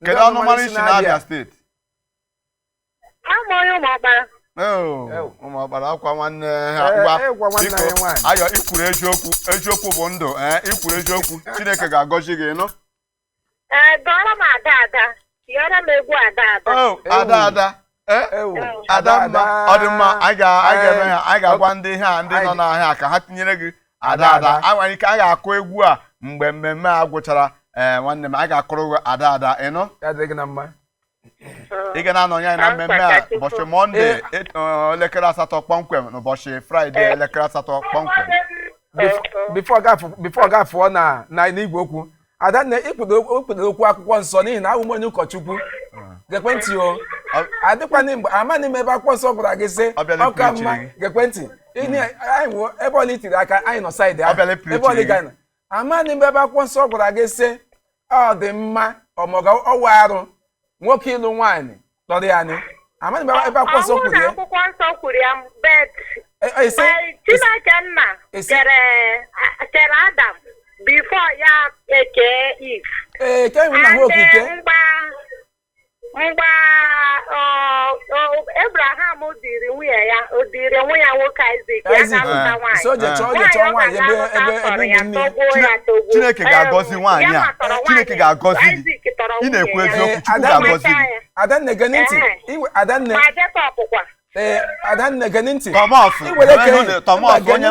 Kedu ọnụmara isi n'Abia steeti? Ahụ onye ụmụọkpara. Ụmụọkpara akwa nwanne ha ngwa biko ayọ ikwuru eziokwu bụ ndụ ikwuru eziokwu Chineke ga-agọzi gị nụ. Gọrọ m ada tinyere m egwu ada. Ada mma ọ dị mma anyị ga-eme ha anyị ga-agwa ndị nọ n'ahịa ka ha tinyere gị ada nwere ike a ga-akụ egwu a mgbe mmemme a gwụchara nwanne m anyị ga-akụrụ gị ada ịnụ ị ga na-anọnye anyị na mmemme a ụbọchị Mọnde elekere 8 kpọmkwem na ụbọchị Fraịde elekere 8 kpọmkwem. bifo gafụọ na igwe okwu Adanne ikpudoro okwu akwụkwọ nsọ n'ihi na abụ m onye ụkọchukwu gekwentị o adịkwana mgbe amaghị m ebe akwụkwọ nsọ gwara gị sị ọka mma gekwentị anyị ebe ọla itiri aka anyị nọ saịdị ahụ ebe ọla gana amaghị m ebe akwụkwọ nsọ gwara gị sị ọ dị mma ọmọga ọwa arụ nwoke ịlụ nwaanyị lọrọ ya anyị amaghị m ebe akwụkwọ nsọ kwuru ya akwụkwọ nsọ kwuru ya bet Chineke nna kere Adam before ya eke Eve. Ka na ha okike mgbe Abraham dịrị nwunye ya nwoke Isaac ya ga-alụta nwaanyị. So je chọọ nwaanyị ebe nne Chineke ga-agọzi nwaanyị a. Chineke ga-agọzi gị. Ị na-ekwu eziokwu Chukwu ga-agọzi gị. Adanne gee ntị. Adanne. Adanne gee ntị. Thomas onye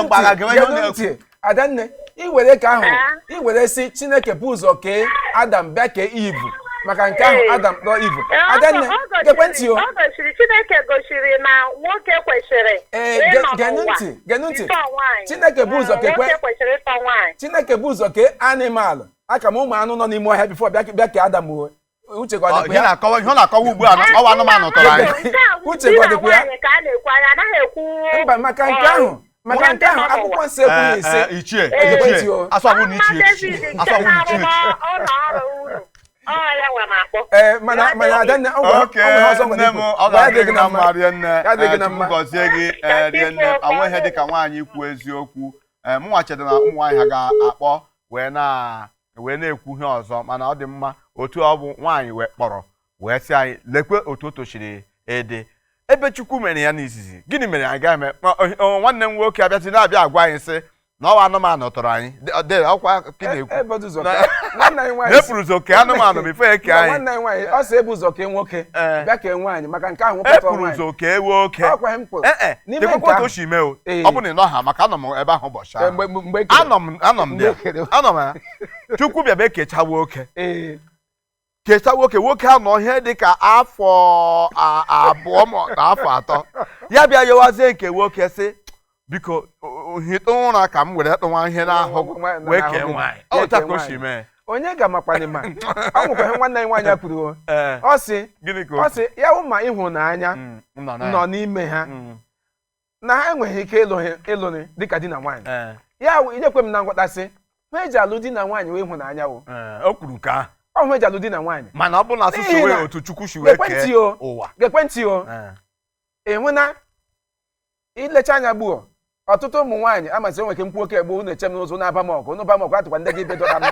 mgbagha gị Adanne iwere ka ahụ iwere si Chineke bụ ụzọ kee Adam bịa kee Eve maka nke ahụ Adam kpọrọ Eve. Adanne gekwentị o Chineke gosiri na nwoke kwesịrị gee ntị Chineke bụ ụzọ Chineke bụ ụzọ kee animal aka m ụmụ anụ nọ n'ime ọhịa bifo bịa kee Adam o Uche ka ọ dịkwa ya ihe na-akọwa ugbu a ọwa anụmanụ tọrọ anyị Uche ka ọ dịkwa ya mba maka nke ahụ akwụkwọ nsọ ekwughị ise ichie asọbụ na mana Adanne gọzie gị rienne enweghị dịka nwaanyị ikwu eziokwu mụnwa chedo na ụmụ nwaanyị ha ga-akpọ wee na-ekwu ihe ọzọ mana ọ dị mma otu ọ bụ nwaanyị wee kpọrọ wee sị anyị lekwe otu o tochiri ede ebe Chukwu mere ya n'izizi gịnị mere anyị ga-eme nwanne m nwoke abịazi na-abịa agwa anyị sị na ọwa anụmanụ tọrọ anyị ọkwa na-epụrụ ụzọ kee anụmanụ bifo eke anyị nwanne anyị nwaanyị ọ sị ebu ụzọ kee nwoke bịa kee nwaanyị maka nke ahụ epụrụ ụzọ kee nwoke dịkwakwa otu o si mee o ọ bụ na ị nọ ha maka anọ m ebe ahụ ụbọchị ahụ anọ m ya Chukwu bịaba ekecha nwoke kecha nwoke anọ ihe dịka afọ 2 na afọ 3 ya bịa yewazie nke nwoke sị biko hite ụra ka m were tụwa ihe n'ahụ wee kee nwaanyị ọta ka o si mee onye ga-amakwanị ma ọ nwekwa ihe nwanne anyị nwaanyị kwuru ọ sị ya hụ ma ịhụnanya nọ n'ime ha na ha enweghị ike ịlụ dịka di na nwaanyị ya inyekwe m na ngwatasị ha eji alụ di na nwaanyị wee ịhụnanya o kwuru nke ahụ ọ eji alụ di na nwaanyị mana ọ bụ na asụsụ wee otu Chukwu si wee kee ụwa gekwentị o enwena ilecha anya gbuo ọtụtụ ụmụ nwaanyị amasị onwe ke mkpu oke egbu unu eche m n'ụzọ na-aba m ọgụ n'ụba m ọgụ atụkwa ndị gị bedọra m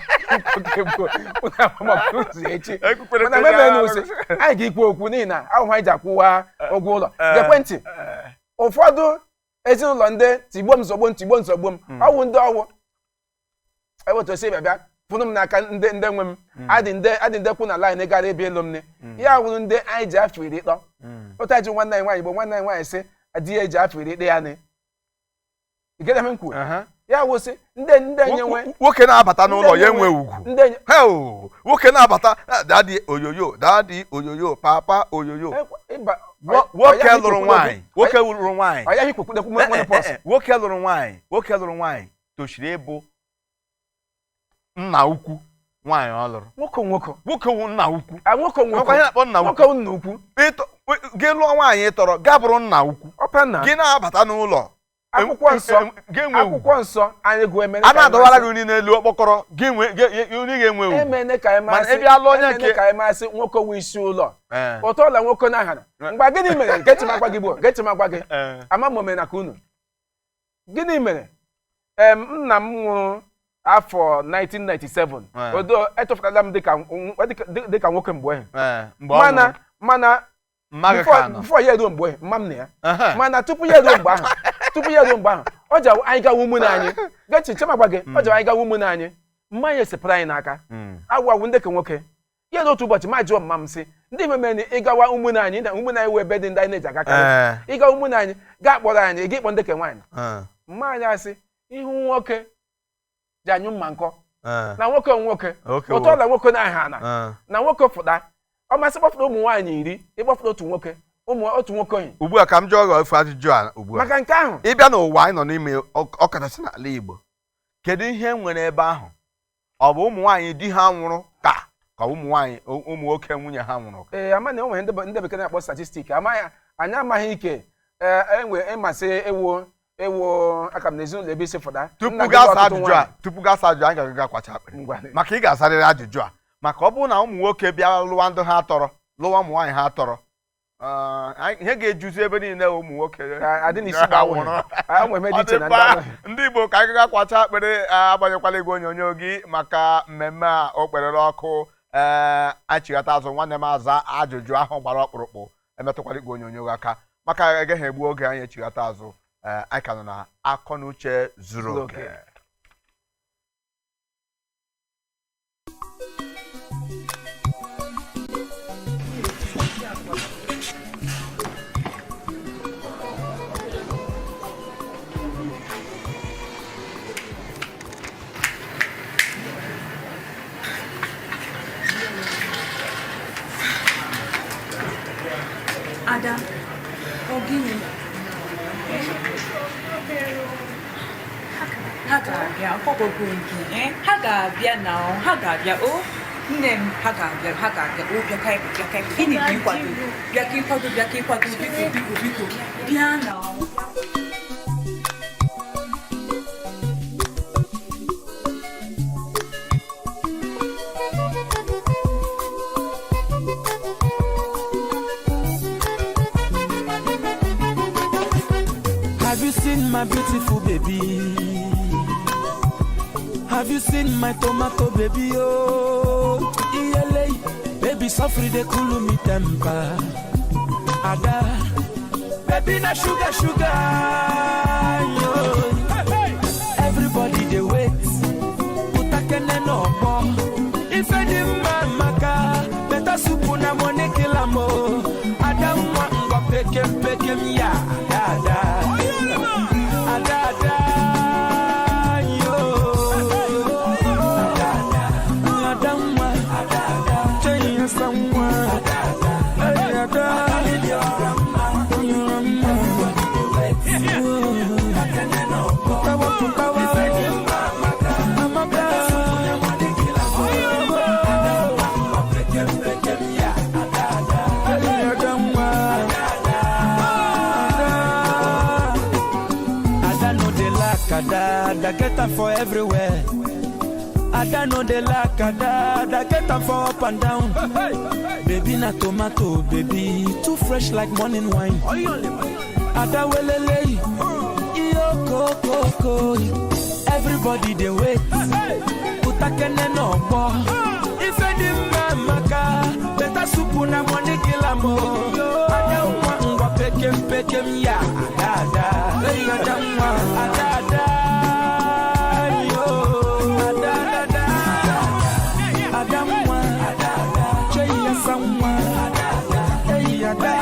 oke egbu unu aba m ọgụ ụzọ echi mana mebe n'ụsị anyị ga-ikwu okwu n'ihi na ahụhụ anyị ji akwụwa ụgwọ ụlọ ekwentị ụfọdụ ezinụlọ ndị tigbo m zọgbo m tigbo nzọgbo m ọwụ ndị ọwụ ewetosi bịa fụrụ m n'aka ndị nwe m adị ndị kwu na laịn gara ebe elu m ne ya wụrụ ndị anyị ji afọ iri ịtọ ụta ji nwanne anyị nwaanyị bụ nwanne anyị nwaanyị sị di ya eji afọ iri ịtọ ya ne igere m nkwu ya wụsị ndị enye nwe nwoke na-abata n'ụlọ ya enwe ugwu nwoke na-abata dadi oyoyo papa oyoyo nwoke lụrụ nwaanyị nwoke lụrụ nwaanyị tochiri ịbụ nna ukwu nwaanyị ọ lụrụ nwoke wụ nna ukwu nwoke nna ukwu gị lụọ nwaanyị tọrọ ga bụrụ nna ukwu gị na-abata n'ụlọ akwụkwọ nsọ anyị gụọ emene a na-adọwara gị nri n'elu okpokọrọ gị ga-enwe ugwu emene ka masị nwoke nwe isi ụlọ ụtọ ụlọ nwoke na ahara mgbe gịnị mere getimagwa gị gboo getimagwa gị ama m omena ka unu gịnị mere nna m nwụrụ afọ 1997 odo etofutala m dịka nwoke mgbe mana before ya eruo mgbe mma m na ya mana tupu ya eruo mgbe ahụ ọ ji anyị gawa ụmụnne anyị gechiche magwa gị ọ ji anyị gawa ụmụnne anyị mma anyị esepụrụ anyị n'aka agwagwu ndị ka nwoke ya n'otu ụbọchị ma jụọ mma m sị ndị memeni ịgawa ụmụnne anyị na ụmụnne anyị wee ebe dị ndị anyị na-eji agakarị ịgawa ụmụnne anyị gaa kpọrọ anyị gị kpọ ndị ka nwaanyị mma anyị asị ihu nwoke ji anyụ mma nkọ na nwoke ụtọ ọla nwoke na-aha na nwoke fụda ọ masị kpọfụta ụmụ nwaanyị iri ịkpọfụta otu nwoke onye ugbu a ka m jụọ gị ofe ajụjụ a ugbu a maka nke ahụ ịbịa n'ụwa anyị nọ n'ime ọkachasị n'ala Igbo kedu ihe nwere ebe ahụ ọ bụ ụmụ nwaanyị di ha nwụrụ ka ụmụ nwoke nwunye ha nwụrụ ama na enwere ndị bekee na-akpọ statistik anyị amaghị ike enwe ịmasị ewo aka m n'ezinụlọ ebe isi fụda tupu gị asa ajụjụ anyị ga-aga kwacha akpịrị maka ị ga-asarịrị ajụjụ a maka ọ bụrụ na ụmụ nwoke bịa lụwa ndị ha tọrọ lụwa ụmụ nwaanyị ha tọrọ ihe ga-ejuzi ebe niile ụmụ nwoke ndị Igbo ka anyị ga kwacha akpịrị agbanyekwala igwe onyonyo gị maka mmemme a o kperere ọkụ anyị chighata azụ nwanne m aza ajụjụ ahụ gbara ọkpụrụkpụ emetụkwala igwe onyonyo gị aka maka agaghị egbu oge anyị echighata azụ anyị ka nọ na akọ na uche zuru oke Ada, ogini. Ha ga-abịa ọkpọkpọ nke ha ga-abịa na ha ga-abịa o nne m ha ga-abịa o bịa ka gịnị bụ ịkwado bịa ka ịkwado biko bịa na Have you seen my beautiful baby? Have you seen my tomato baby? Oh, ELA, baby, suffer the cool me temper. Ada, baby, na sugar. Yo. Everybody they wait. Utakene no more. If I didn't maka, better soup na money kill amo. Ada mwa peke ya. Ada. Ada get them for everywhere. Ada know they like Ada get them for up and down. Baby na tomato, baby too fresh like morning wine. Ada welele, iyoko go. Everybody they wait. Utakene no more. If I did maka, better soup na money kilamo. I don't want to pekem ya. Ada. Hey, I don't want ada. Yo, ada. Adam want ada. Chay someone ada. Hey, ada.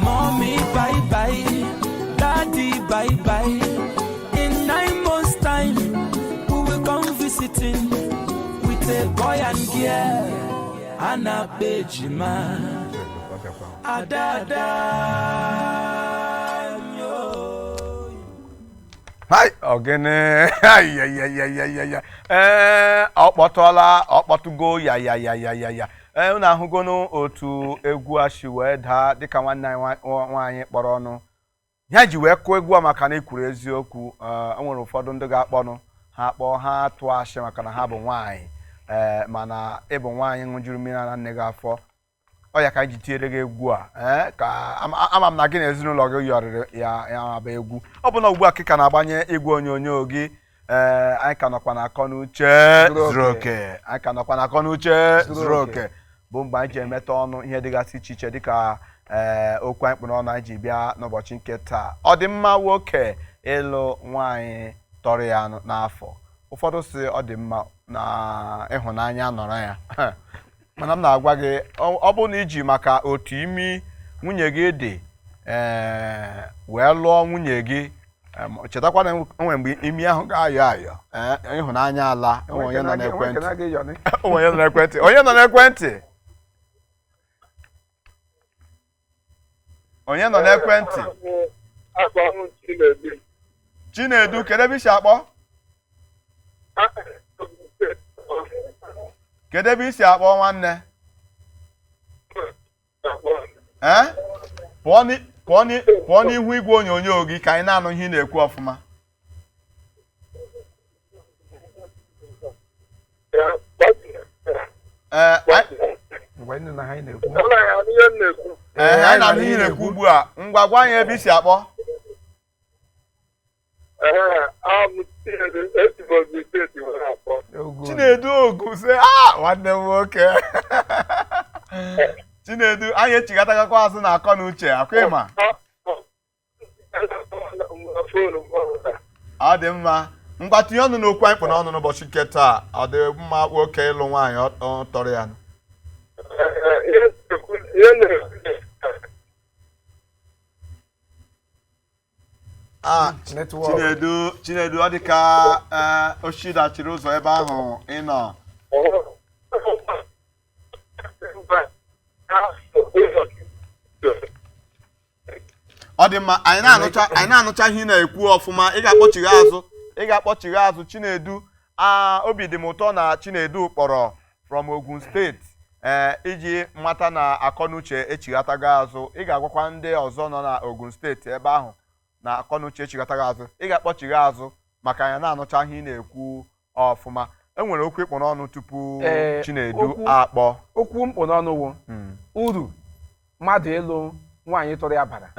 Mommy, bye bye. Daddy, bye bye. In 9 months' time, we will come visiting with a boy and girl and a baby man. Adada. Hi, ogene. Ya. Ọkpọtụgo ya. Unu ahụgonu otu egwu ashi wee daa dịka nwanne anyị nwaanyị kpọrọ ọnụ. Ya ji wee kụọ egwu a maka na ikwuru eziokwu. O nwere ụfọdụ ndị ga-akpọnụ ha kpọọ ha tụọ ashị maka na ha bụ nwaanyị. Mana ịbụ nwaanyị ṅụjuru mmiri na nne gị afọ. Ọ ya ka anyị ji tinyere gị egwu a ka ama m na gị na ezinụlọ gị yọrịrị ya aba egwu. Ọ bụ na ugbu a kịka na-agbanye igwe onyonyo gị. Anyị ka nọkwa na akọ n'uche zuru oke. Anyị ka nọkwa na akọ n'uche zuru oke. Bụ mgbe anyị ji emeta ọnụ ihe dịgasị iche iche dịka okwu anyị kpụrụ ọnụ anyị ji bịa n'ụbọchị nke taa. Ọ dị mma nwoke ịlụ nwaanyị tọrọ ya n'afọ. Ụfọdụ si ọ dị mma na ịhụnanya nọrọ ya. Mana m na-agwa gị ọ bụ na iji maka otu imi nwunye gị dị wee lụọ nwunye gị. Chetakwa na enwe mgbe imi ahụ ga-ayọ ịhụnanya ala. Onye nọ n'ekwentị. Onye nọ n'ekwentị. Onye nọ n'ekwentị? Chinedu, kedu ebe isi akpọ? Kedu ebe isi akpọ nwanne? Pụọ n'ihu igwe onyonyo gị ka anyị na-anụ ihe ị na-ekwu ọfụma. Anyị na-anụ ihe na-ekwu ugbu a. Ngwa gwa anyị ebe isi akpọ. Chinedu Ogu sị nwanne m nwoke. Chinedu, anyị echigatakwa azụ na akọ na uche akwa ịma. Ọ dị mma. Ngwa tinye ọnụ n'okwu anyị kpụ n'ọnụ n'ụbọchị nke taa. Ọ dị mma nwoke ịlụ nwaanyị tọrọ ya. Chinedu ọ dị ka oshidachiri ụzọ ebe ahụ ị nọ. Ọ dị mma, anyị na-anụcha ihe ị na-ekwu ọfụma. Ị ga-akpọchigha azụ Chinedu. Obi dị m ụtọ na Chinedu kpọrọ from Ogun State iji mata na akọnuche echighataghị azụ ị ga-agwakwa ndị ọzọ nọ na Ogun steeti ebe ahụ na akọnuche echighataghị azụ ị ga-akpọchigha azụ maka ya na-anụcha ihe ị na-ekwu ọfụma. Enwere okwu ịkpụ n'ọnụ tupu Chinedu akpọ. Okwu mkpụ n'ọnụ wụ uru mmadụ ịlụ nwaanyị tọrọ ya bara.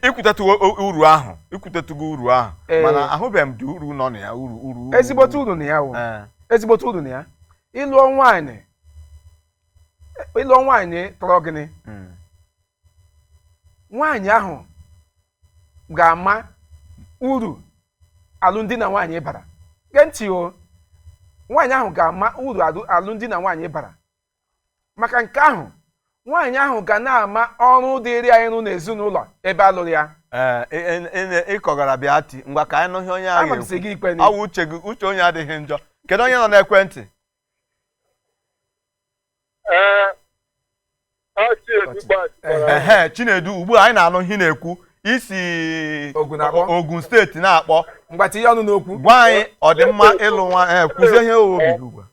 Ikwutetugo uru ahụ mana ahụbeghị m dị uru nọ na ya. Uru ezigbote uru na ya wụ ezigbote uru na ya. Ịlụọ nwaanyị tọrọ gịnị, nwaanyị ahụ ga-ama uru alụmdi na nwaanyị bara. Gee ntị o, nwaanyị ahụ ga-ama uru alụmdi na nwaanyị bara. Maka nke ahụ nwaanyị ahụ ga na-ama ọrụ dịrị anyị nụ n'ezinụlọ ebe alụrụ ya. Ịkọgara bịa ti ngwa ka anyị nụ ihe onye ahụ ga-ekwu. Ọ wụ uche gị, uche onye adịghị njọ. Kedu onye nọ n'ekwentị? Chinedu, ugbu a anyị na-anụ ihe na-ekwu isi Ogun steeti na-akpọ. Mgbati ihe ọnụ n'okwu. Gwa anyị ọ dị mma ịlụ nwa kwụzie ihe obi gị ugbu a.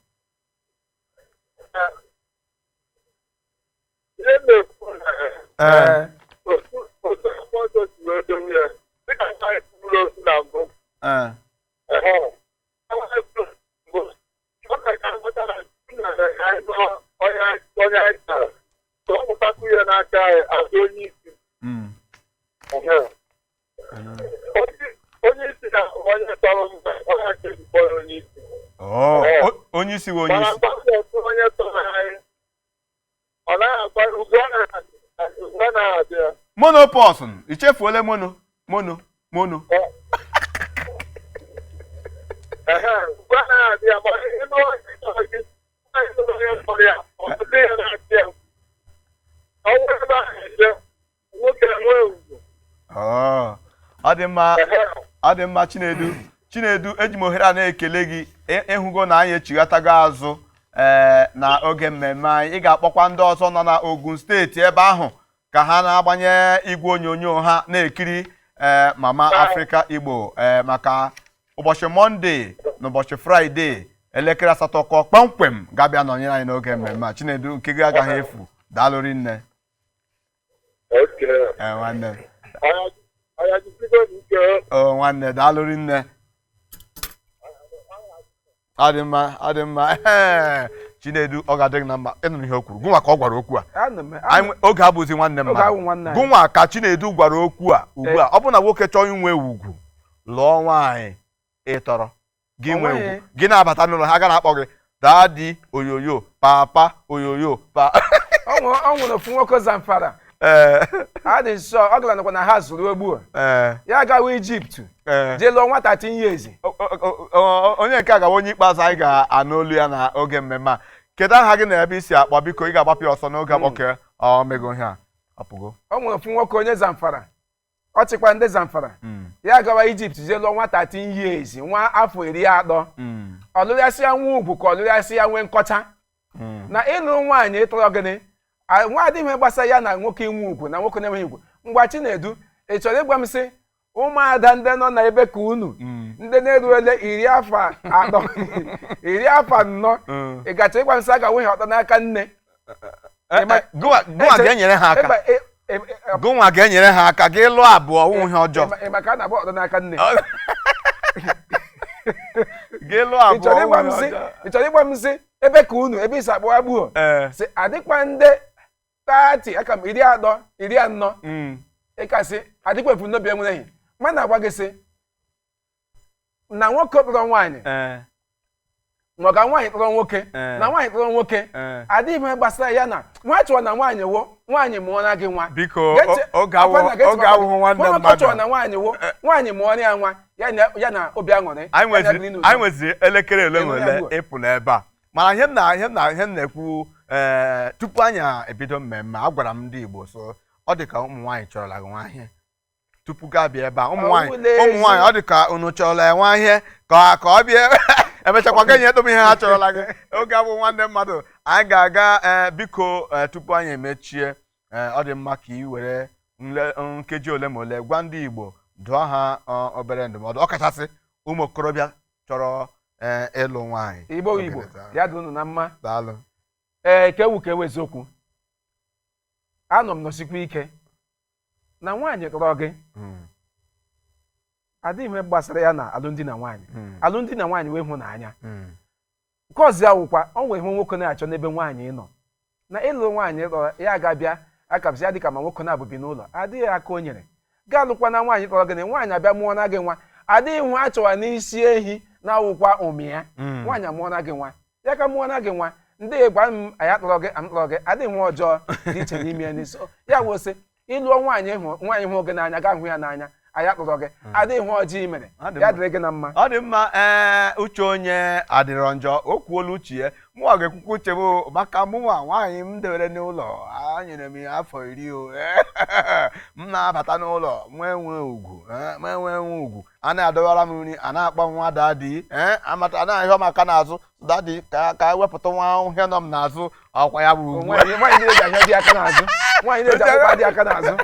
Onye isi we onye isi. Monopause, ichefuole mono. Ọ dị mma Chinedu, eji m ohere a na-ekele gị ịhụgo na anyị echighatago azụ na oge mmemme anyị. Ị ga-akpọkwa ndị ọzọ nọ na Ogun steeti ebe ahụ ka ha na-agbanye igwe onyonyo ha na-ekiri Mama Africa Igbo maka ụbọchị Mọnde na ụbọchị Fraịde elekere 8 kpọmkwem ga-abịa nọnyere anyị n'oge mmemme a. Chinedu, nke gị agaghị efu. Daalụ rinne. Nwanne nwanne daalụ rinne. Adị mma Chinedu, ọ ga-adịghị na mma ịnụ ihe o kwuru. Gụnwa ka ọ gwara okwu a. Oge abụzi nwanne mmadụ. Gụnwa ka Chinedu gwara okwu a ugbu a. Ọ bụ na nwoke chọọ inwe ugwu lụọ nwaanyị ịtọrọ gị nwe ugwu gị na-abata n'ụlọ ha ga na-akpọ gị dadi oyoyo papa oyoyo ọ nwere ofu nwoke Zamfara ha dị nsọ ọ gara nakwa na ha zụrụ egbu ya gawa Ijipt jee lụọ nwa 13 years. Onye nke a gawa onye ikpeazụ anyị ga-anụ olu ya na oge mmemme a. Kedu aha gị na ebe isi akpọ? Biko ị ga-agbapụ ya ọsọ n'oge akpọke omego ihe a apụgo. Ọ nwere ofu nwoke onye Zamfara ọ chịkwa ndị Zamfara ya gawa Ijipt jee lụọ nwa 13 years nwa afọ 30 ọ lụrịasị ya nwa ugwu ka ọ lụrịasị ya nwee nkọcha na ịlụ nwaanyị ịtọrọ gịnị nwa adịghị gbasa ya na nwoke inwe ugwu na nwoke na-enweghị ugwu. Mgbe Chinedu ị chọrọ ịgwa m sị ụmụada ndị nọ na ebe ka unu ndị na-eruele 10 afọ 4 ị gacha ịgwa m sị a ga-nwe ha ọtọ n'aka nne. Gụnwa ga-enyere ha aka. Gụnwa ga-enyere ha aka gị lụọ abụọ wụ ihe ọjọọ. Maka a na-agba ọtọ n'aka nne. Gị lụọ abụọ. Ị chọrọ ịgwa m sị ebe ka unu ebe isi akpọ agbuo sị adịkwa ndị 30 aka m 30 40 ịkasị adịkwa efu n'obi enwereghị. Ma na-agwa gị sị na nwoke tọrọ nwaanyị ma ka nwaanyị tọrọ nwoke na nwaanyị tọrọ nwoke adịghị ihe gbasara ya na nwa chọrọ na nwaanyị nwaanyị mụọ na gị nwa. Biko oge awụhụ nwanne mmadụ chọrọ na nwaanyị mụọ ya nwa ya na obi aṅụrị. Anyị nweziri elekere ole na ole ịpụ n'ebe a. Mana ihe m na-ekwu tupu anyị ebido mmemme agwara m ndị Igbo so ọ dị ka ụmụ nwaanyị chọrọla gị nwa ihe tupu gaa bịa ebe a. Ụmụ nwaanyị ọ dị ka unu chọrọla ya nwa ihe ka ọ bịa emechakwa ga enye edobe ihe ha chọrọla gị. Oge abụ nwanne mmadụ anyị ga-aga biko tupu anyị emechie ọ dị mma ka ị were nkeji ole ma ole gwa ndị Igbo dụọ ha obere ndụmọdụ ọkachasị ụmụ okorobịa chọrọ ịlụ nwaanyị Igbo ya dị unu na mma daalụ kewu eziokwu anọ m nọsikwa ike na nwaanyị tọrọ gị adịghị ihe gbasara ya na alụmdi na nwaanyị alụmdi na nwaanyị wee hụ n'anya nke ọzọ awụkwa ọ nwere ihe nwoke na-achọ n'ebe nwaanyị nọ na ịlụ nwaanyị tọrọ ya ga-abịa akapụsị ya dịka ma nwoke na-abụbi n'ụlọ adịghị aka o nyere gaa lụkwa na nwaanyị tọrọ gị na nwaanyị abịa mụọ na gị nwa adịghị hụ achọwa n'isi ehi na-awụkwa ụmị ya nwaanyị amụọ na gị nwa ya ka mụọ na gị nwa ndị gwa m anya tọrọ gị amtọrọ gị adịghị nwa ọjọọ dị iche n'ime ya n'iso ya wụsị ịlụọ nwaanyị hụ gị n'anya gaa hụ ya n'anya anya tọrọ gị adịghị hụ ọjọọ imere ya dịrị gị na mma ọ dị mma uche onye adịrọ njọ o kwuola uche ya mụnwa ga-ekwukwa uche m maka mụnwa nwaanyị m dewere n'ụlọ anyere m ya afọ 10 m na-abata n'ụlọ nwee ugwu a na-adọwara m nri a na-akpọ nwa dadi amata anaghị maka n'azụ dadi ka wepụta nwa uhie nọ m n'azụ ọkwa ya bụ ugwu nwaanyị na-eji aka n'azụ nwaanyị na-eji akwụkwọ dị aka n'azụ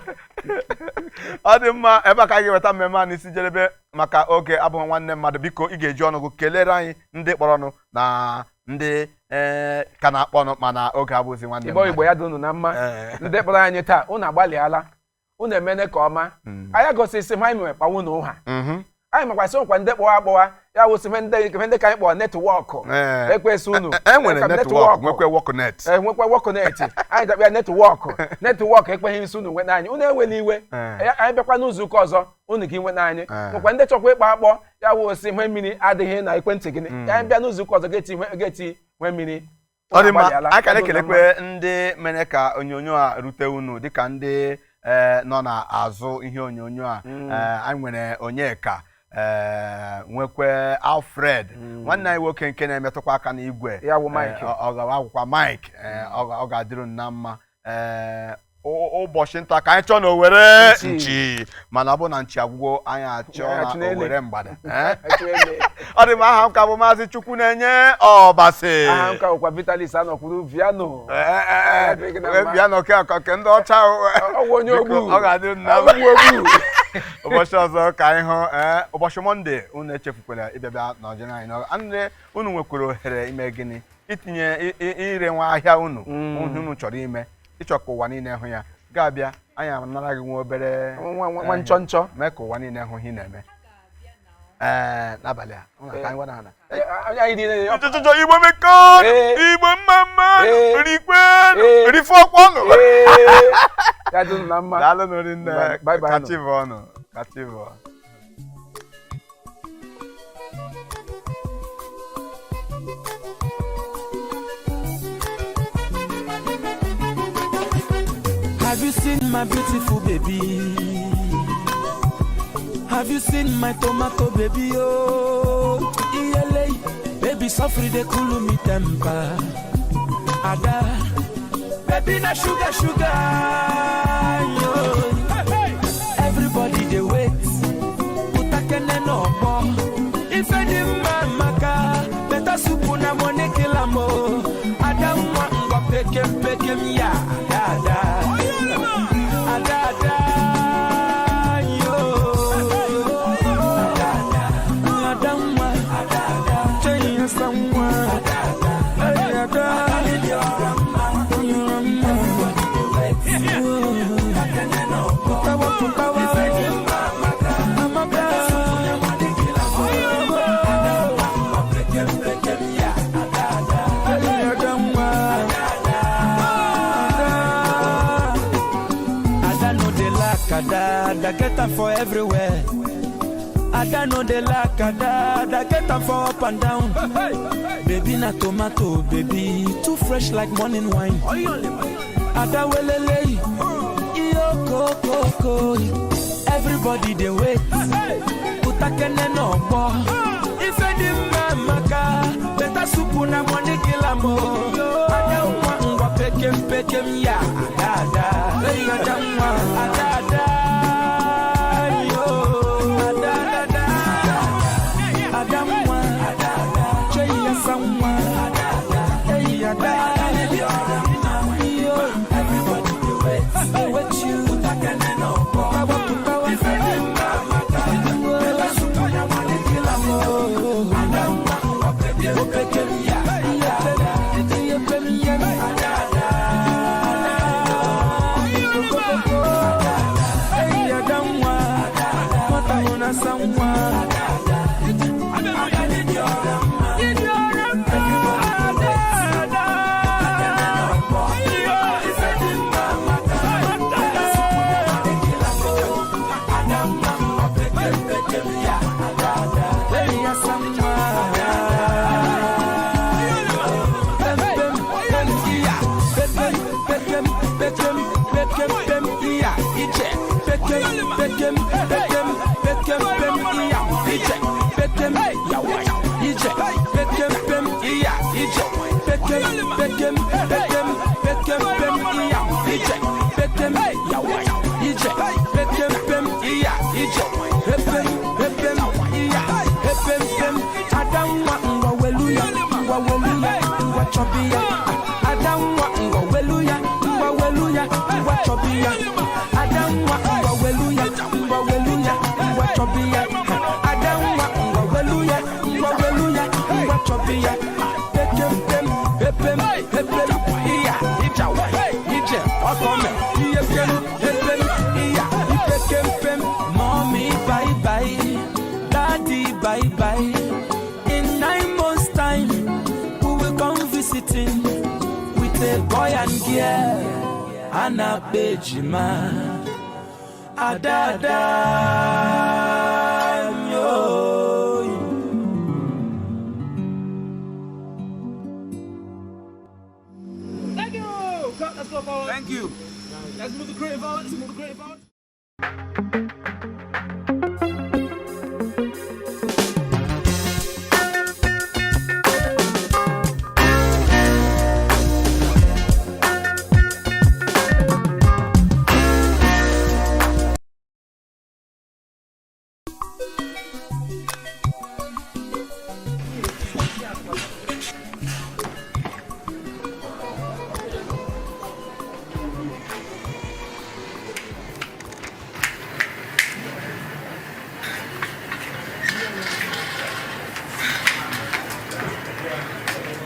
ọ dị mma ebe a ka anyị ga-eweta mmemme a n'isi njedebe maka oge abụghị nwanne mmadụ biko ị ga-eji ọnụ gị kelere anyị ndị kpọrọnụ na ndị ka na-akpọnụ mana oge abụghịzi nwanne mmadụ Igbo ya dị unu na mma ndị kpọrọ anyị taa unu agbalịala unu emene ka ọma anyị gosisi m anyị mere kpawu na ụha anyị makwasị nkwa ndị kpọwa akpọwa ya wụsị ihe ndị ka anyị kpọrọ netwọkụ ekwesị unu enwere netwọkụ nwekwe wọkụnet nwekwe wọkụnet anyị dakpa ya netwọkụ ekweghị isi unu nwe n'anyị unu enwela iwe anyị bịakwa n'ụzọ ụka ọzọ unu ka inwe n'anyị nwekwa ndị chọkwa ịkpọ akpọ ya wụsị ihe mmiri adịghị na ekwentị gị anyị bịa n'ụzọ ụka ọzọ geti nwe mmiri ọ dị mma anyị ka na-ekelekwe ndị mere ka onyonyo a rute unu dịka ndị nọ n'azụ ihe onyonyo a anyị nwere Onyeka nwekwe Alfred nwanne anyị nwoke nke na-emetụkwa aka n'igwe ọgawagwụkwa Mike ọ ga-adịrụ na mma ụbọchị nta ka anyị chọọ na Owere nchi mana ọ bụ na nchi agwụgwọ anyị achọọ na Owere mgbada ọ dị m aha m ka bụ Maazị Chukwu na-enye Ọbasi aha m ka bụkwa Vitalis anọkwuru Viano ke ndị ọcha ọ ga-adịrụ na ụbọchị ọzọ ka anyị hụ ụbọchị Mọnde unu echefukwala ịbịabịa n'ọjọọ anyị unu nwekwara ohere ime gịnị itinye ire nwa ahịa unu unu chọrọ ime ịchọ ka ụwa niile hụ ya ga-abịa anyị anara gị nwa obere nwa nchọ mee ka ụwa niile hụ ihe ị na-eme n'abalị a Igbo mekọ Igbo mma rikwe rifọ ọkpọnụ daalụ nri nne kachivọ ọnụ kachivọ Have you seen my beautiful baby? Have you seen my tomato baby? Oh, iyele, baby suffering they cool me temper. Ada, baby na sugar. Yo. Everybody they wait. Utakene no more. If any maka, better soup na money kilamo. Ada mwa pekem ya. Ada. Ada get them for everywhere. Ada know they like Ada get them for up and down. Baby na tomato, baby too fresh like morning wine. Ada welele, iyo koko. Everybody they wait. Utakene no more. If any maka, better soup na money kilamo. Ada ngwa pekem ya. Ada, ada. Ije, pekem, yawa, ije, pekem, pem, iya, ije, pepem, pepem, iya, pepem, pem, adamwa, ngwaweluya, ngwachobia, adamwa, ngwaweluya, ngwachobia, adamwa, ngwaweluya, ngwachobia, adamwa, ngwaweluya, ngwachobia, pekem, pem, pepem, pepem, iya, ijawa, ije, okome, iye pem, pepem, iya, ipekem, pem, mommy, bye bye, daddy, bye bye. In 9 months' time, we will come visiting with a boy and girl, and a bejima, adada, yo. Thank you. Cut. Let's go forward. Thank you. Let's move the creative forward. Let's move the creative forward.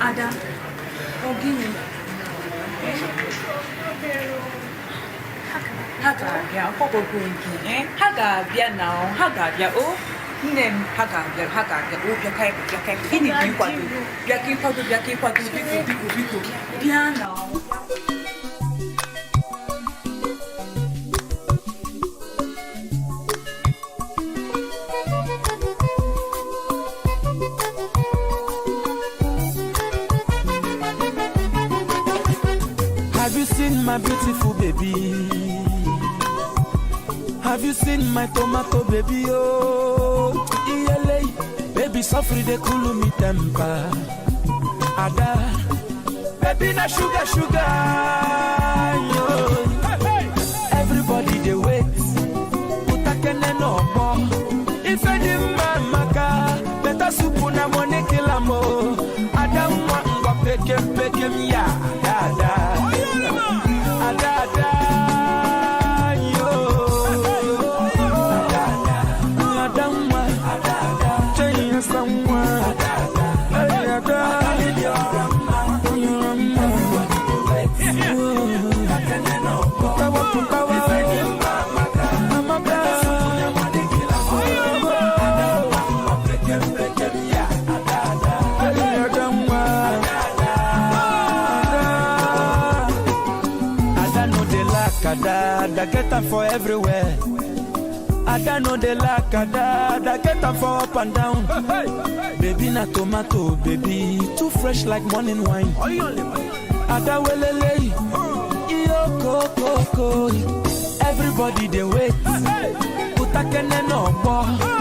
Ada, gịnị? Ha ga-abịa ọkpọkpọkwu nke ha ga-abịa na ha ga-abịa o nne m ha ga-abịa o bịaka gịnị ka ịkwado bịaka ịkwado biko bịa na Have you seen my beautiful baby? Have you seen my tomato baby? Oh, iyele, baby suffer they cool me temper. Ada, baby na sugar. Yo. Everybody they wait. Utakene no more. If any maka, better soup na money kilamo. Ada mwa pekem ya, ada. Ada get them for everywhere. Ada know they like Ada get them for up and down. Baby na tomato, baby too fresh like morning wine. Ada welele, iyo koko. Everybody they wait. Utakene no more.